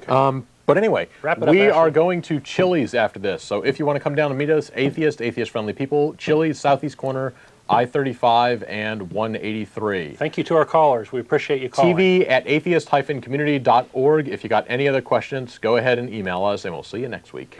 Okay. But anyway, we are going to Chili's after this. So if you want to come down and meet us, atheist-friendly people, Chili's, Southeast Corner, I-35 and 183. Thank you to our callers. We appreciate you calling. TV at atheist-community.org. If you got any other questions, go ahead and email us, and we'll see you next week.